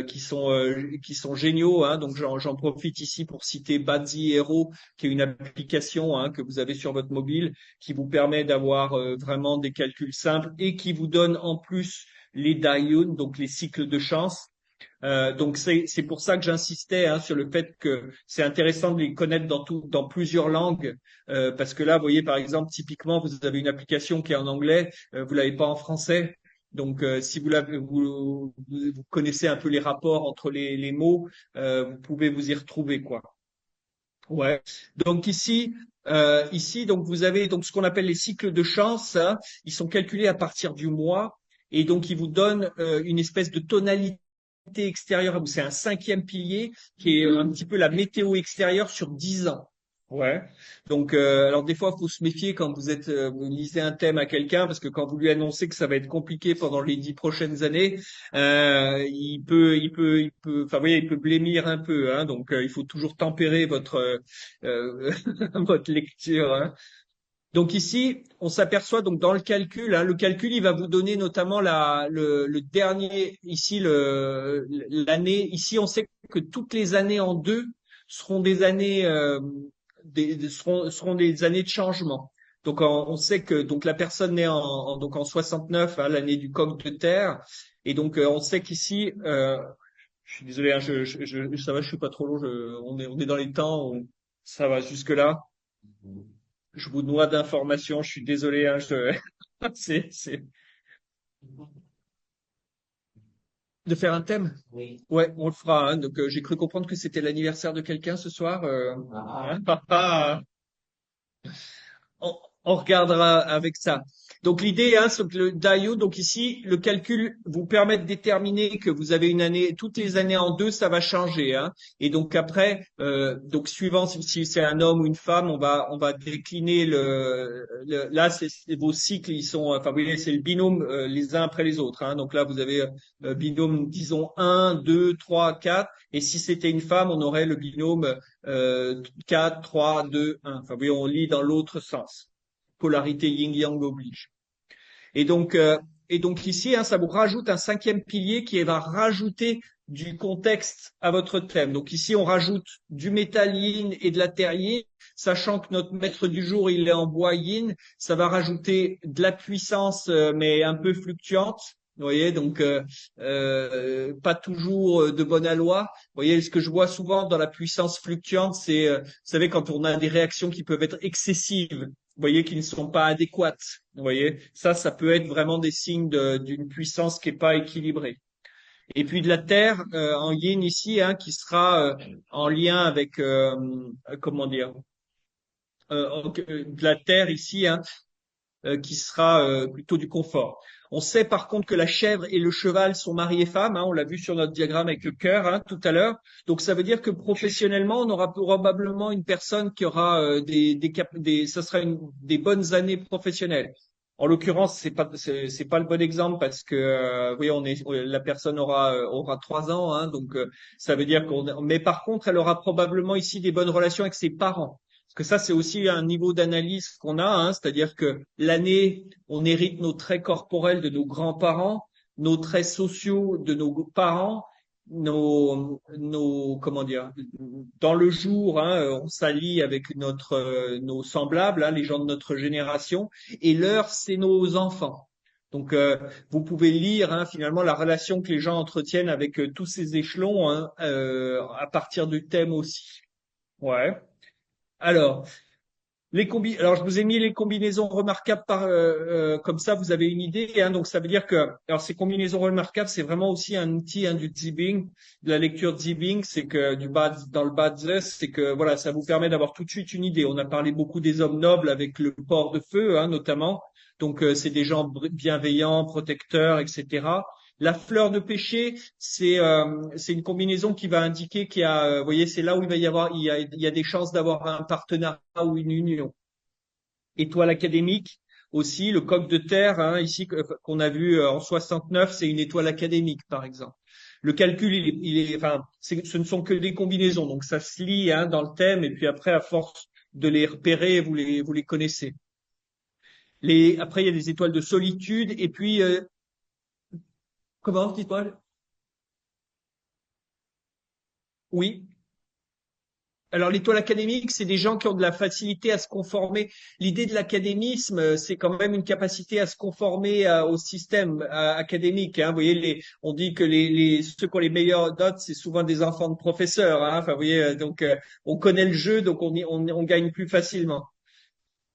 qui sont géniaux. Hein. Donc j'en profite ici pour citer Badzi Hero, qui est une application hein, que vous avez sur votre mobile, qui vous permet d'avoir vraiment des calculs simples et qui vous donne en plus les Dayun, donc les cycles de chance. Donc c'est pour ça que j'insistais hein, sur le fait que c'est intéressant de les connaître dans plusieurs langues parce que là vous voyez par exemple typiquement vous avez une application qui est en anglais vous l'avez pas en français donc si vous connaissez un peu les rapports entre les mots vous pouvez vous y retrouver quoi ouais donc ici donc vous avez donc ce qu'on appelle les cycles de chance hein, ils sont calculés à partir du mois et donc ils vous donnent une espèce de tonalité extérieure, c'est un cinquième pilier qui est un petit peu la météo extérieure sur 10 ans. Ouais. Donc, alors des fois, faut se méfier quand vous lisez un thème à quelqu'un, parce que quand vous lui annoncez que ça va être compliqué pendant les 10 prochaines années, enfin, vous voyez, il peut blêmir un peu, hein. Donc, il faut toujours tempérer votre lecture, hein. Donc ici, on s'aperçoit donc dans le calcul, hein, le calcul, il va vous donner notamment le dernier, ici l'année. Ici, on sait que toutes les années en deux seront des années, seront des années de changement. Donc on sait que donc la personne née donc en 69, hein, l'année du coq de terre, et donc on sait qu'ici, je suis désolé, hein, ça va, je suis pas trop long, on est dans les temps, ça va jusque là. Je vous noie d'informations, je suis désolé, hein, c'est de faire un thème. Oui. Ouais, on le fera, hein. Donc j'ai cru comprendre que c'était l'anniversaire de quelqu'un ce soir. Hein. on, on regardera avec ça. Donc l'idée, hein, c'est que le DAIO, donc ici, le calcul vous permet de déterminer que vous avez une année, toutes les années en deux, ça va changer, hein. Et donc après, donc suivant si c'est un homme ou une femme, on va décliner là, vos cycles, ils sont, enfin, vous voyez, c'est le binôme les uns après les autres, hein. Donc là, vous avez binôme, disons 1, 2, 3, 4. Et si c'était une femme, on aurait le binôme 4, 3, 2, 1. Enfin, oui, on lit dans l'autre sens. Polarité yin-yang oblige. Et donc, euh, et donc ici, hein, ça vous rajoute un cinquième pilier qui va rajouter du contexte à votre thème. Donc ici, on rajoute du métal yin et de la terre yin, sachant que notre maître du jour, il est en bois yin. Ça va rajouter de la puissance, mais un peu fluctuante. Vous voyez, donc pas toujours de bonne aloi. Vous voyez, ce que je vois souvent dans la puissance fluctuante, c'est, vous savez, quand on a des réactions qui peuvent être excessives, vous voyez, qui ne sont pas adéquates. Vous voyez, ça peut être vraiment des signes d'une puissance qui est pas équilibrée. Et puis de la terre en yin ici, hein, qui sera en lien avec, comment dire, de la terre ici, hein, qui sera plutôt du confort. On sait par contre que la chèvre et le cheval sont mari et femme, hein, on l'a vu sur notre diagramme avec le cœur, hein, tout à l'heure. Donc ça veut dire que professionnellement, on aura probablement une personne qui aura ça sera des bonnes années professionnelles. En l'occurrence, c'est pas le bon exemple parce que oui, la personne aura 3 ans, hein, donc ça veut dire mais par contre, elle aura probablement ici des bonnes relations avec ses parents. Parce que ça, c'est aussi un niveau d'analyse qu'on a, hein, c'est-à-dire que l'année, on hérite nos traits corporels de nos grands-parents, nos traits sociaux de nos parents, comment dire, dans le jour, hein, on s'allie avec nos semblables, hein, les gens de notre génération, et l'heure, c'est nos enfants. Donc, vous pouvez lire, hein, finalement la relation que les gens entretiennent avec tous ces échelons, hein, à partir du thème aussi. Ouais. Alors, alors, je vous ai mis les combinaisons remarquables comme ça, vous avez une idée, hein. Donc, ça veut dire que, alors, ces combinaisons remarquables, c'est vraiment aussi un outil, hein, du Zibing, de la lecture Zibing, c'est que dans le Badzes, c'est que, voilà, ça vous permet d'avoir tout de suite une idée. On a parlé beaucoup des hommes nobles avec le port de feu, hein, notamment. Donc, c'est des gens bienveillants, protecteurs, etc. La fleur de péché, c'est une combinaison qui va indiquer qu'il y a, vous voyez, c'est là où il y a des chances d'avoir un partenariat ou une union. Étoile académique aussi, le coq de terre, hein, ici qu'on a vu en 69, c'est une étoile académique par exemple. Le calcul, enfin, ce ne sont que des combinaisons, donc ça se lit, hein, dans le thème et puis après à force de les repérer, vous les connaissez. Après il y a des étoiles de solitude et puis comment, étoile? Oui. Alors, l'étoile académique, c'est des gens qui ont de la facilité à se conformer. L'idée de l'académisme, c'est quand même une capacité à se conformer au système académique, hein. Vous voyez, on dit que ceux qui ont les meilleures notes, c'est souvent des enfants de professeurs, hein. Enfin, vous voyez, donc on connaît le jeu, donc on gagne plus facilement.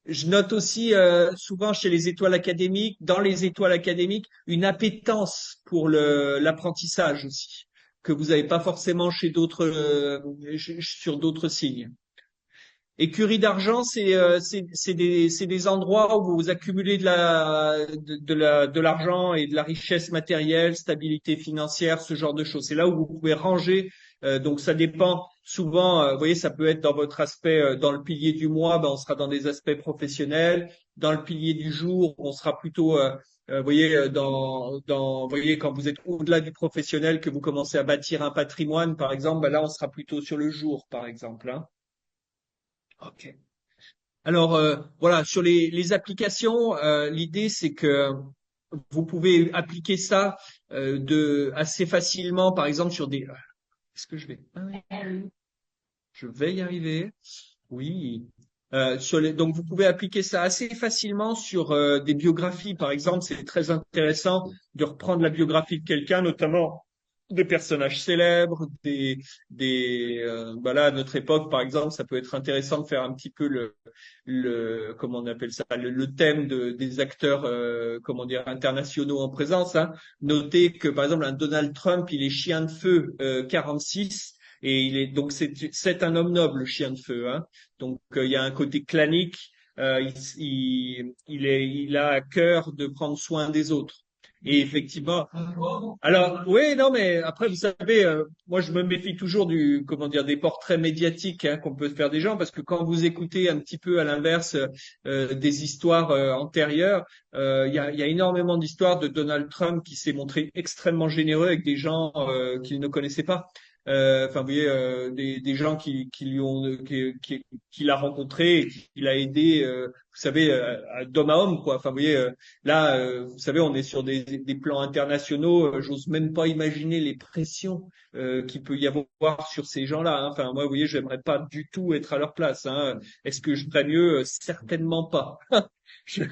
Je note aussi souvent chez les étoiles académiques, dans les étoiles académiques, une appétence pour l'apprentissage aussi, que vous n'avez pas forcément chez sur d'autres signes. Écurie d'argent, c'est des endroits où vous accumulez de l'argent et de la richesse matérielle, stabilité financière, ce genre de choses. C'est là où vous pouvez ranger. Donc ça dépend. souvent, vous voyez, ça peut être dans votre aspect, dans le pilier du mois, ben, on sera dans des aspects professionnels. Dans le pilier du jour, on sera plutôt, vous voyez, vous voyez, quand vous êtes au-delà du professionnel, que vous commencez à bâtir un patrimoine, par exemple, ben là, on sera plutôt sur le jour, par exemple, hein. Ok. Alors voilà, sur les applications, l'idée c'est que vous pouvez appliquer ça de assez facilement, par exemple sur des. Est-ce que je vais? Je vais y arriver. Oui. Donc vous pouvez appliquer ça assez facilement sur des biographies, par exemple. C'est très intéressant de reprendre la biographie de quelqu'un, notamment des personnages célèbres, voilà, à notre époque, par exemple, ça peut être intéressant de faire un petit peu comment on appelle ça, le thème des acteurs, comment dire, internationaux en présence, hein. Notez que, par exemple, un Donald Trump, il est chien de feu 46. Et donc c'est un homme noble, le chien de feu, hein. Donc il y a un côté clanique. Il a à cœur de prendre soin des autres. Et effectivement, alors oui, non, mais après vous savez, moi je me méfie toujours comment dire, des portraits médiatiques hein, qu'on peut faire des gens, parce que quand vous écoutez un petit peu à l'inverse des histoires antérieures, il y a énormément d'histoires de Donald Trump qui s'est montré extrêmement généreux avec des gens qu'il ne connaissait pas. Enfin, vous voyez, des gens qui lui ont, qu'il a rencontré, et qu'il a aidé, vous savez, d'homme à homme, quoi. Enfin, vous voyez, là, vous savez, on est sur des plans internationaux. J'ose même pas imaginer les pressions qu'il peut y avoir sur ces gens-là, hein. Enfin, moi, vous voyez, j'aimerais pas du tout être à leur place, hein. Est-ce que je ferais mieux? Certainement pas. Je,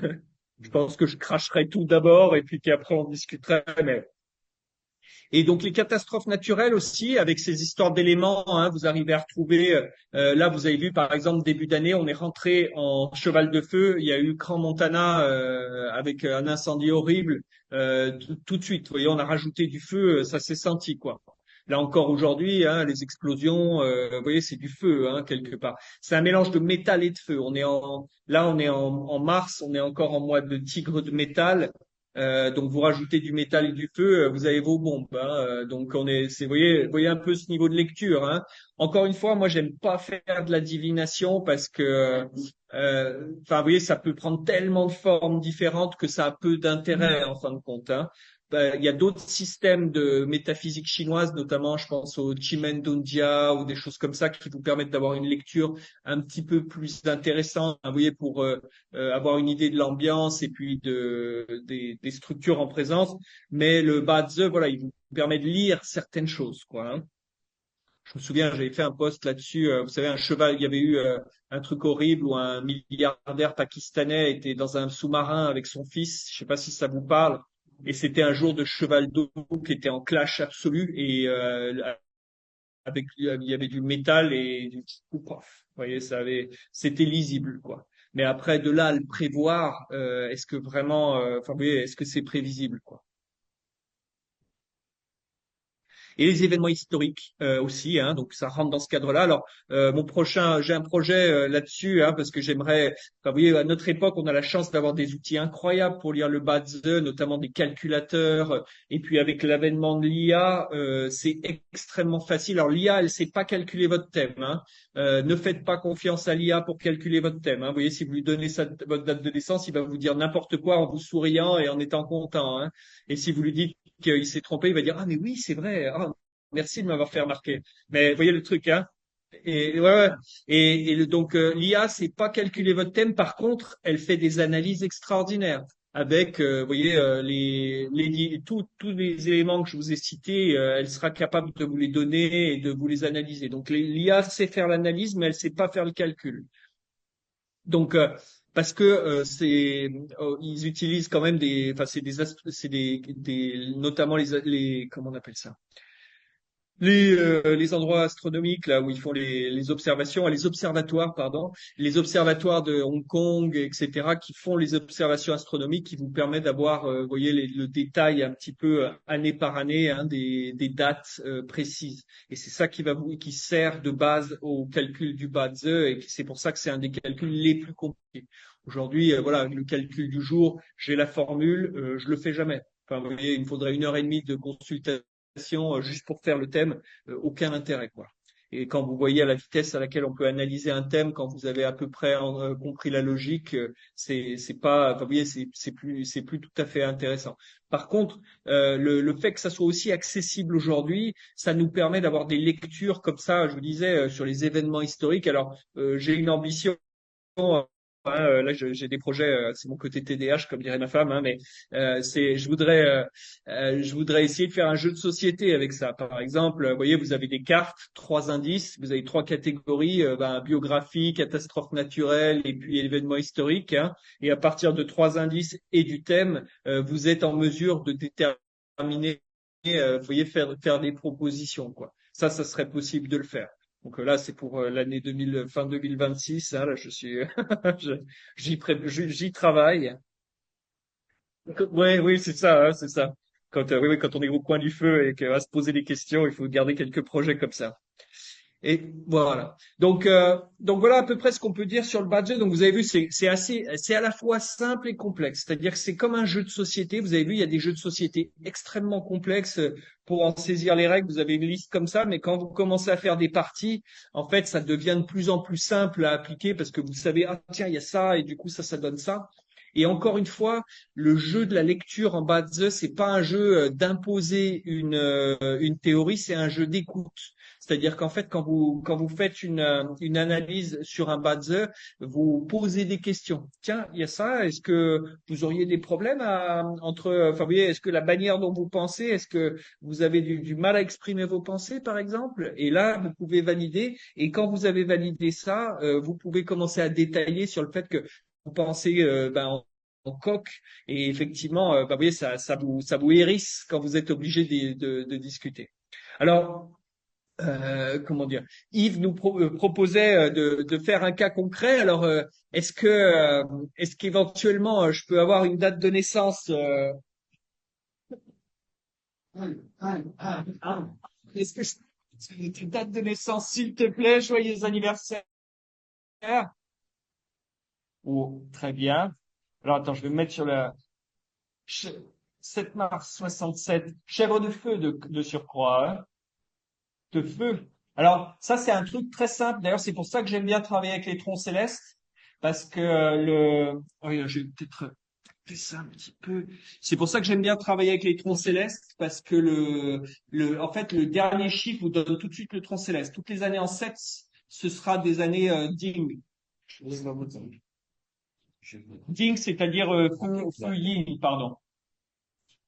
je pense que je cracherais tout d'abord et puis qu'après on discuterait. Mais et donc les catastrophes naturelles aussi, avec ces histoires d'éléments, hein, vous arrivez à retrouver. Là, vous avez vu par exemple début d'année, on est rentré en cheval de feu. Il y a eu Grand Montana avec un incendie horrible tout de suite. Vous voyez, on a rajouté du feu, ça s'est senti quoi. Là encore aujourd'hui, hein, les explosions, vous voyez, c'est du feu hein, quelque part. C'est un mélange de métal et de feu. Là, on est en mars, on est encore en mois de tigre de métal. Donc vous rajoutez du métal et du feu, vous avez vos bombes, hein. Donc vous voyez un peu ce niveau de lecture, hein. Encore une fois, moi j'aime pas faire de la divination parce que, enfin vous voyez, ça peut prendre tellement de formes différentes que ça a peu d'intérêt en fin de compte, hein. Il y a d'autres systèmes de métaphysique chinoise, notamment je pense au Chimendonjia ou des choses comme ça qui vous permettent d'avoir une lecture un petit peu plus intéressante, hein, vous voyez, pour avoir une idée de l'ambiance et puis des structures en présence. Mais le Bazi, voilà, il vous permet de lire certaines choses, quoi, hein. Je me souviens, j'avais fait un post là-dessus. Vous savez, un cheval, il y avait eu un truc horrible où un milliardaire pakistanais était dans un sous-marin avec son fils. Je sais pas si ça vous parle. Et c'était un jour de cheval d'eau qui était en clash absolu et il y avait du métal et du pouf. Vous voyez, c'était lisible, quoi. Mais après, de là à le prévoir, est-ce que vraiment, enfin, vous voyez, est-ce que c'est prévisible, quoi? Et les événements historiques aussi, hein, donc ça rentre dans ce cadre-là. Alors, j'ai un projet là-dessus, hein, parce que j'aimerais, enfin, vous voyez, à notre époque, on a la chance d'avoir des outils incroyables pour lire le Bazi, notamment des calculateurs, et puis avec l'avènement de l'IA, c'est extrêmement facile. Alors l'IA, elle sait pas calculer votre thème, hein. Ne faites pas confiance à l'IA pour calculer votre thème, hein. Vous voyez, si vous lui donnez votre date de naissance, il va vous dire n'importe quoi en vous souriant et en étant content, hein. Et si vous lui dites qu'il s'est trompé, il va dire ah mais oui c'est vrai, ah, merci de m'avoir fait remarquer. Mais vous voyez le truc, hein. Et ouais, ouais. Donc l'IA c'est pas calculer votre thème, par contre elle fait des analyses extraordinaires avec vous voyez tous les éléments que je vous ai cités, elle sera capable de vous les donner et de vous les analyser. Donc l'IA sait faire l'analyse mais elle sait pas faire le calcul. Donc, parce que ils utilisent quand même enfin, notamment comment on appelle ça? Les endroits astronomiques là où ils font les observations, les observatoires, pardon, les observatoires de Hong Kong, etc., qui font les observations astronomiques, qui vous permettent d'avoir, vous voyez, le détail un petit peu année par année, hein, des dates précises. Et c'est ça qui sert de base au calcul du Bazi, et c'est pour ça que c'est un des calculs les plus compliqués. Aujourd'hui, voilà, le calcul du jour, j'ai la formule, je le fais jamais. Enfin, vous voyez, il me faudrait 1 heure et demie de consultation juste pour faire le thème, aucun intérêt, quoi. et quand vous voyez à la vitesse à laquelle on peut analyser un thème, quand vous avez à peu près compris la logique, c'est pas, enfin, vous voyez, c'est plus tout à fait intéressant. Par contre, le fait que ça soit aussi accessible aujourd'hui, ça nous permet d'avoir des lectures comme ça. Je vous disais sur les événements historiques. Alors, j'ai une ambition. Là, j'ai des projets, c'est mon côté TDAH, comme dirait ma femme, hein, mais je voudrais essayer de faire un jeu de société avec ça. Par exemple, vous voyez, vous avez des cartes, trois indices, vous avez trois catégories, biographie, catastrophe naturelle et puis événement historique. Hein, et à partir de trois indices et du thème, vous êtes en mesure de déterminer, vous voyez, faire des propositions, quoi. Ça serait possible de le faire. Donc là, c'est pour l'année 2000, fin 2026. Hein, là, je suis, je- j'y travaille. Oui, oui, c'est ça, hein, c'est ça. Oui, oui, quand on est au coin du feu et qu'on va se poser des questions, il faut garder quelques projets comme ça. Et voilà. Donc voilà à peu près ce qu'on peut dire sur le budget. Donc vous avez vu, c'est à la fois simple et complexe. C'est-à-dire que c'est comme un jeu de société. Vous avez vu, il y a des jeux de société extrêmement complexes pour en saisir les règles. Vous avez une liste comme ça, mais quand vous commencez à faire des parties, en fait, ça devient de plus en plus simple à appliquer parce que vous savez, ah tiens, il y a ça et du coup ça donne ça. Et encore une fois, le jeu de la lecture en bas de the, c'est pas un jeu d'imposer une théorie, c'est un jeu d'écoute. C'est-à-dire qu'en fait, quand vous faites une analyse sur un base, vous posez des questions. Tiens, il y a ça. Est-ce que vous auriez des problèmes enfin, vous voyez, est-ce que la manière dont vous pensez, est-ce que vous avez du mal à exprimer vos pensées, par exemple? Et là, vous pouvez valider. Et quand vous avez validé ça, vous pouvez commencer à détailler sur le fait que vous pensez, en coq. Et effectivement, vous voyez, ça vous hérisse quand vous êtes obligé de discuter. Alors, comment dire, Yves nous proposait de faire un cas concret. Alors, est-ce qu'éventuellement je peux avoir une date de naissance Est-ce que une date de naissance, s'il te plaît, joyeux anniversaire. Oh, très bien. Alors attends, je vais me mettre sur la ch- 7 mars 67, chèvre de feu de surcroît, hein, de feu. Alors ça c'est un truc très simple. D'ailleurs c'est pour ça que j'aime bien travailler avec les troncs célestes parce que oui, j'ai peut-être fait ça un petit peu. C'est pour ça que j'aime bien travailler avec les troncs célestes parce que en fait le dernier chiffre vous donne tout de suite le tronc céleste. Toutes les années en 7, ce sera des années ding. Ding, c'est-à-dire feu yin, pardon.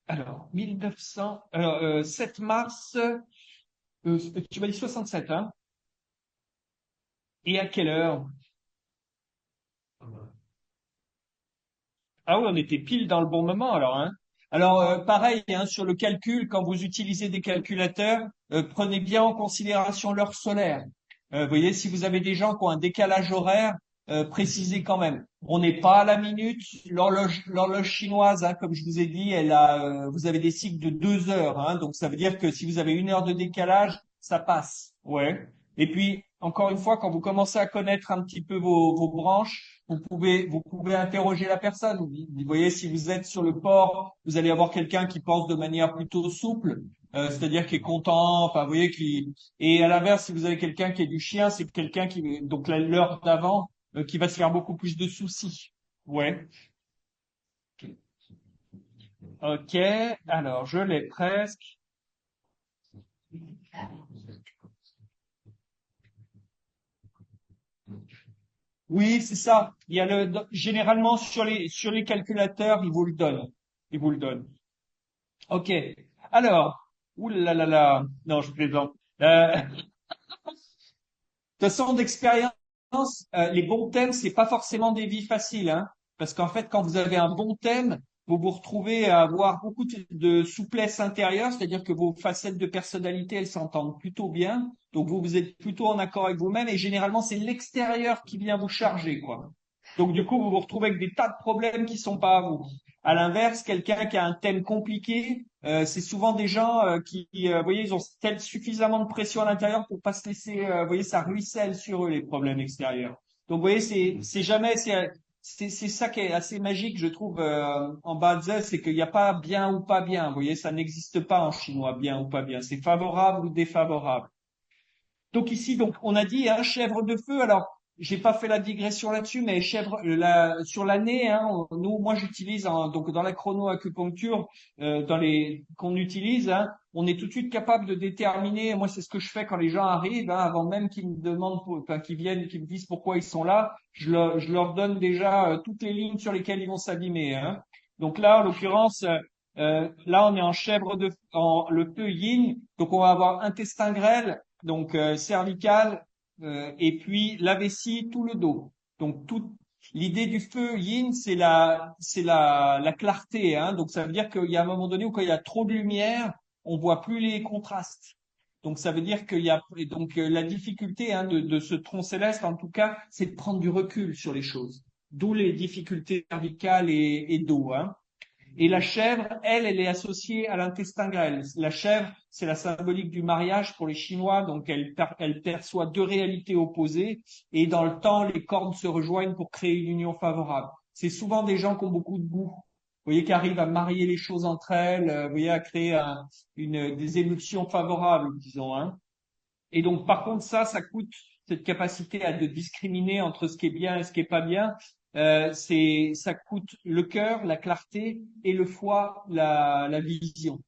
Alors 1900, 7 mars, tu m'as dit 67, hein? Et à quelle heure? Ah oui, on était pile dans le bon moment alors, hein. Alors pareil, hein, sur le calcul, quand vous utilisez des calculateurs, prenez bien en considération l'heure solaire. Vous voyez, si vous avez des gens qui ont un décalage horaire, précisez quand même. On n'est pas à la minute. L'horloge chinoise, hein, comme je vous ai dit, vous avez des cycles de 2 heures, hein, donc ça veut dire que si vous avez 1 heure de décalage, ça passe. Ouais. Et puis, encore une fois, quand vous commencez à connaître un petit peu vos branches, vous pouvez interroger la personne. Vous voyez, si vous êtes sur le port, vous allez avoir quelqu'un qui pense de manière plutôt souple, c'est-à-dire qui est content, enfin, vous voyez, et à l'inverse, si vous avez quelqu'un qui est du chien, c'est quelqu'un donc l'heure d'avant, qui va se faire beaucoup plus de soucis. Ouais. Ok. Alors, je l'ai presque. Oui, c'est ça. Il y a généralement sur les calculateurs, ils vous le donnent. Ils vous le donnent. Ok. Alors, oulala, non, je plaisante. De toute façon, d'expérience, les bons thèmes, c'est pas forcément des vies faciles, hein, parce qu'en fait, quand vous avez un bon thème, vous vous retrouvez à avoir beaucoup de souplesse intérieure, c'est-à-dire que vos facettes de personnalité, elles s'entendent plutôt bien, donc vous êtes plutôt en accord avec vous-même, et généralement, c'est l'extérieur qui vient vous charger, quoi. Donc du coup, vous vous retrouvez avec des tas de problèmes qui sont pas à vous. À l'inverse, quelqu'un qui a un thème compliqué, c'est souvent des gens vous voyez, ils ont suffisamment de pression à l'intérieur pour pas se laisser, vous voyez, ça ruisselle sur eux les problèmes extérieurs. Donc, vous voyez, c'est jamais, c'est ça qui est assez magique, je trouve, en Bazi, c'est qu'il n'y a pas bien ou pas bien. Vous voyez, ça n'existe pas en chinois, bien ou pas bien. C'est favorable ou défavorable. Donc ici, donc on a dit chèvre de feu. Alors j'ai pas fait la digression là-dessus, mais chèvre sur l'année, moi j'utilise donc dans la chronoacupuncture, dans les qu'on utilise, on est tout de suite capable de déterminer. Moi c'est ce que je fais quand les gens arrivent, avant même qu'ils me demandent, enfin qu'ils viennent, qu'ils me disent pourquoi ils sont là. Je leur donne déjà toutes les lignes sur lesquelles ils vont s'abîmer. Donc là, en l'occurrence. Là, on est en chèvre le feu yin, donc on va avoir intestin grêle, donc cervical, et puis la vessie, tout le dos. Donc l'idée du feu yin, c'est la clarté, donc ça veut dire qu'il y a un moment donné où quand il y a trop de lumière, on voit plus les contrastes. Donc ça veut dire qu'il y a et donc la difficulté de ce tronc céleste, en tout cas, c'est de prendre du recul sur les choses. D'où les difficultés cervicales et dos. Et la chèvre, elle est associée à l'intestin grêle. La chèvre, c'est la symbolique du mariage pour les Chinois, donc elle perçoit deux réalités opposées, et dans le temps, les cordes se rejoignent pour créer une union favorable. C'est souvent des gens qui ont beaucoup de goût, vous voyez, qui arrivent à marier les choses entre elles, vous voyez, à créer des émotions favorables, disons. Et donc, par contre, ça coûte cette capacité à de discriminer entre ce qui est bien et ce qui est pas bien. Ça coûte le cœur, la clarté, et le foie, la vision.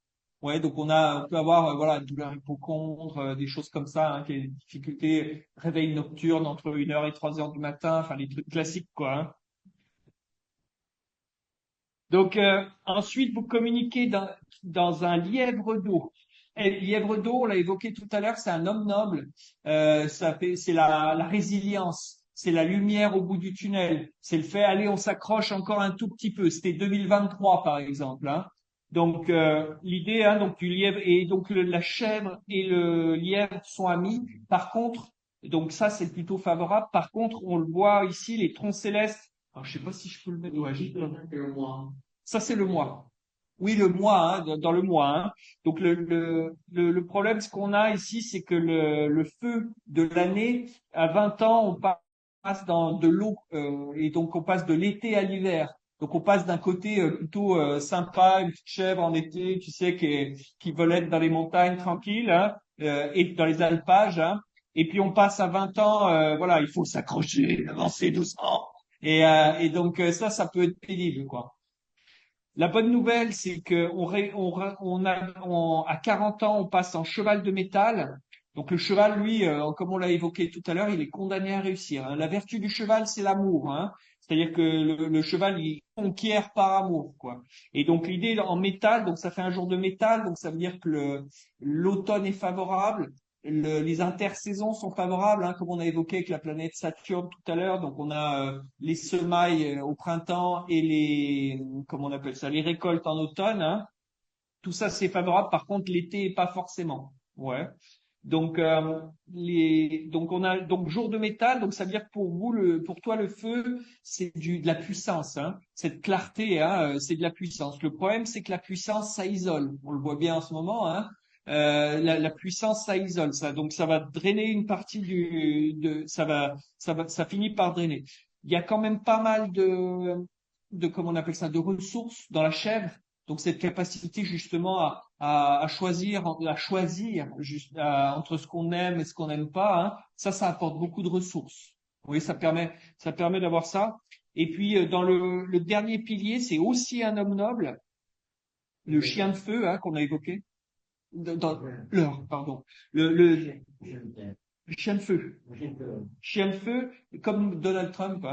Ouais, donc on peut avoir voilà douleur hypocondre, des choses comme ça, des difficultés, réveil nocturne entre 1 heure et 3 heures du matin, enfin les trucs classiques quoi. Donc ensuite vous communiquez dans un lièvre d'eau. Et lièvre d'eau, on l'a évoqué tout à l'heure, c'est un homme noble. C'est la résilience, c'est la lumière au bout du tunnel, c'est le fait allez, on s'accroche encore un tout petit peu. C'était 2023 par exemple. Donc l'idée donc du lièvre et donc la chèvre et le lièvre sont amis. Par contre, donc ça c'est plutôt favorable. Par contre, on le voit ici les troncs célestes. Alors je sais pas si je peux le mettre. Ouais, ça c'est le mois. Oui, le mois, dans le mois. Donc le problème, ce qu'on a ici, c'est que le feu de l'année, à 20 ans, on passe dans de l'eau, et donc on passe de l'été à l'hiver. Donc on passe d'un côté plutôt sympa, une petite chèvre en été, tu sais, qui volette dans les montagnes tranquilles, et dans les alpages. Et puis on passe à 20 ans, voilà, il faut s'accrocher, avancer doucement. Et donc ça peut être pénible, quoi. La bonne nouvelle, c'est que à 40 ans, on passe en cheval de métal. Donc le cheval, lui, comme on l'a évoqué tout à l'heure, il est condamné à réussir. La vertu du cheval, c'est l'amour. C'est-à-dire que le cheval, il conquiert par amour, quoi. Et donc l'idée en métal, donc ça fait un jour de métal, donc ça veut dire que l'automne est favorable, les intersaisons sont favorables, comme on a évoqué avec la planète Saturne tout à l'heure. Donc on a les semailles au printemps et comment on appelle ça, les récoltes en automne. Tout ça c'est favorable. Par contre l'été pas forcément. Ouais. Donc donc on a donc jour de métal. Donc ça veut dire que pour toi le feu c'est de la puissance. Cette clarté, c'est de la puissance. Le problème c'est que la puissance ça isole. On le voit bien en ce moment. La puissance, ça isole, ça. Donc, ça va drainer une partie ça finit par drainer. Il y a quand même pas mal comment on appelle ça, de ressources dans la chèvre. Donc, cette capacité, justement, à choisir, entre ce qu'on aime et ce qu'on n'aime pas, ça apporte beaucoup de ressources. Oui, ça permet d'avoir ça. Et puis, dans le dernier pilier, c'est aussi un homme noble, le chien de feu, qu'on a évoqué dans pardon, le chien de feu. Chien de feu, comme Donald Trump.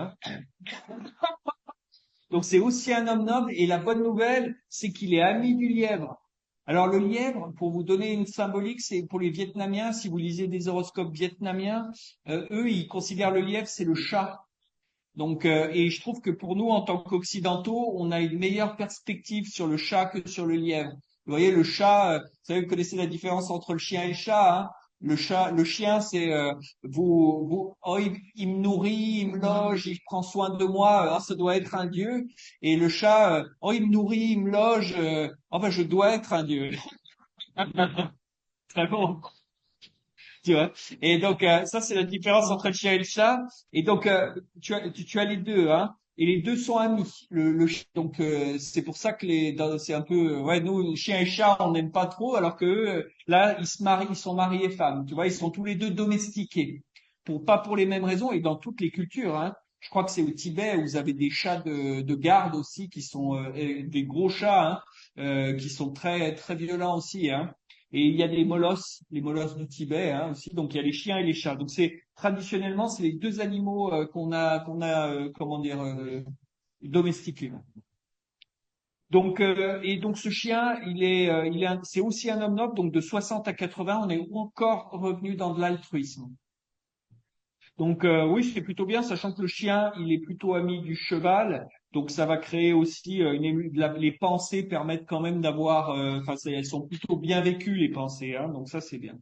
Donc c'est aussi un homme noble et la bonne nouvelle, c'est qu'il est ami du lièvre. Alors le lièvre, pour vous donner une symbolique, c'est pour les Vietnamiens, si vous lisez des horoscopes vietnamiens, eux, ils considèrent le lièvre, c'est le chat. Donc, et je trouve que pour nous, en tant qu'Occidentaux, on a une meilleure perspective sur le chat que sur le lièvre. Vous voyez, le chat, vous savez, vous connaissez la différence entre le chien et le chat. Le chien, c'est oh, il me nourrit, il me loge, il prend soin de moi, ça doit être un dieu. Et le chat, oh, il me nourrit, il me loge, enfin, je dois être un dieu. Très bon. Tu vois. Et donc ça c'est la différence entre le chien et le chat. Et donc tu as les deux. et les deux sont amis. Donc c'est pour ça que c'est un peu ouais nous chien et chat on n'aime pas trop alors que eux, là ils se marient, ils sont mariés femmes. Tu vois, ils sont tous les deux domestiqués pour pas pour les mêmes raisons et dans toutes les cultures. Hein. Je crois que c'est au Tibet où vous avez des chats de garde aussi qui sont et des gros chats hein, qui sont très très violents aussi. Hein. Et il y a les molosses du Tibet hein, aussi. Donc il y a les chiens et les chats. Donc c'est traditionnellement c'est les deux animaux qu'on a comment dire domestiqués. Donc et donc ce chien c'est aussi un homme noble donc de 60 à 80 on est encore revenu dans de l'altruisme. Donc oui, c'est plutôt bien, sachant que le chien, il est plutôt ami du cheval, donc ça va créer aussi les pensées permettent quand même d'avoir, enfin elles sont plutôt bien vécues les pensées, hein, donc ça c'est bien.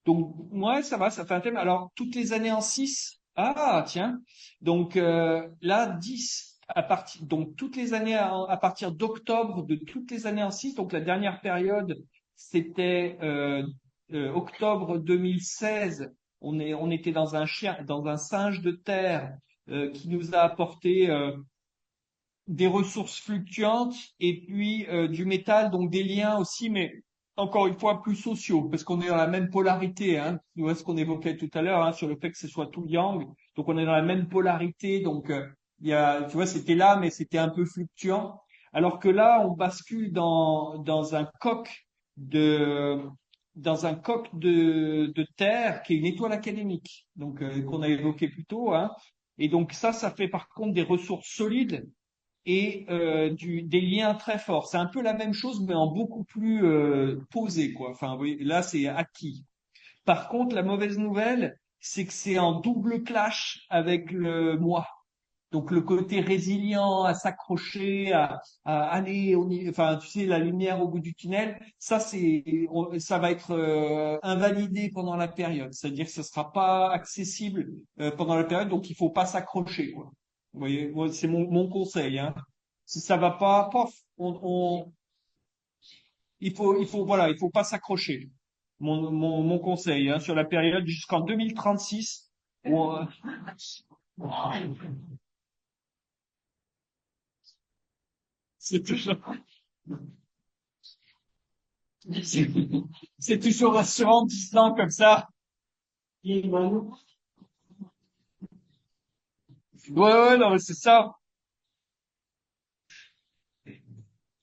Donc moi ça va, ça fait un thème. Alors toutes les années en 6, ah tiens, donc là 10 à partir, donc toutes les années à partir d'octobre de toutes les années en 6, donc la dernière période c'était octobre 2016. On était dans un chien, dans un singe de terre qui nous a apporté des ressources fluctuantes et puis du métal, donc des liens aussi, mais encore une fois plus sociaux, parce qu'on est dans la même polarité, hein, tu vois ce qu'on évoquait tout à l'heure hein, sur le fait que ce soit tout yang, donc on est dans la même polarité, donc il y a, tu vois, c'était là, mais c'était un peu fluctuant, alors que là, on bascule dans un coq de de terre qui est une étoile académique, donc qu'on a évoqué plus tôt, hein, et donc ça fait par contre des ressources solides et des liens très forts. C'est un peu la même chose, mais en beaucoup plus posé, quoi. Enfin, oui, là, c'est acquis. Par contre, la mauvaise nouvelle, c'est que c'est en double clash avec le moi. Donc le côté résilient, à s'accrocher, à aller, enfin tu sais la lumière au bout du tunnel, ça va être invalidé pendant la période. C'est-à-dire que ce sera pas accessible pendant la période, donc il faut pas s'accrocher quoi. Vous voyez, moi, c'est mon conseil. Hein. Si ça va pas, pof, voilà, il faut pas s'accrocher. Mon conseil hein, sur la période jusqu'en 2036. Où, c'est toujours C'est c'est toujours rassurant, 10 ans comme ça. Ouais, ouais, non, mais c'est ça.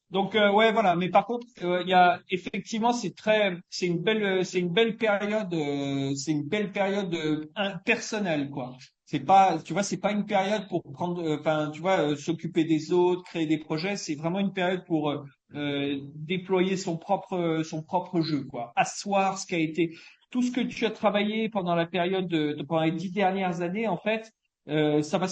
Donc, ouais, voilà. Mais par contre, il y a effectivement, c'est une belle période, c'est une belle période personnelle, quoi. C'est pas, tu vois, c'est pas une période pour prendre, enfin, tu vois, s'occuper des autres, créer des projets. C'est vraiment une période pour déployer son propre jeu, quoi. Asseoir ce qui a été, tout ce que tu as travaillé pendant la période pendant les 10 dernières années, en fait. Ça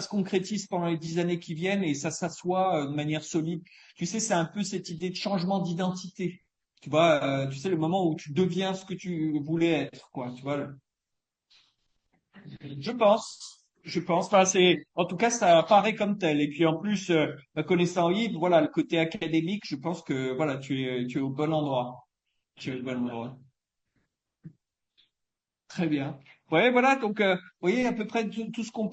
se concrétise pendant les 10 années qui viennent et ça s'assoit de manière solide. Tu sais, c'est un peu cette idée de changement d'identité. Tu vois, tu sais, le moment où tu deviens ce que tu voulais être, quoi. Tu vois, je pense. Je pense. Enfin, en tout cas, ça apparaît comme tel. Et puis, en plus, connaissant Yves, voilà, le côté académique, je pense que, voilà, tu es au bon endroit. Tu es au bon endroit. Très bien. Ouais, voilà. Donc, vous voyez à peu près tout ce qu'on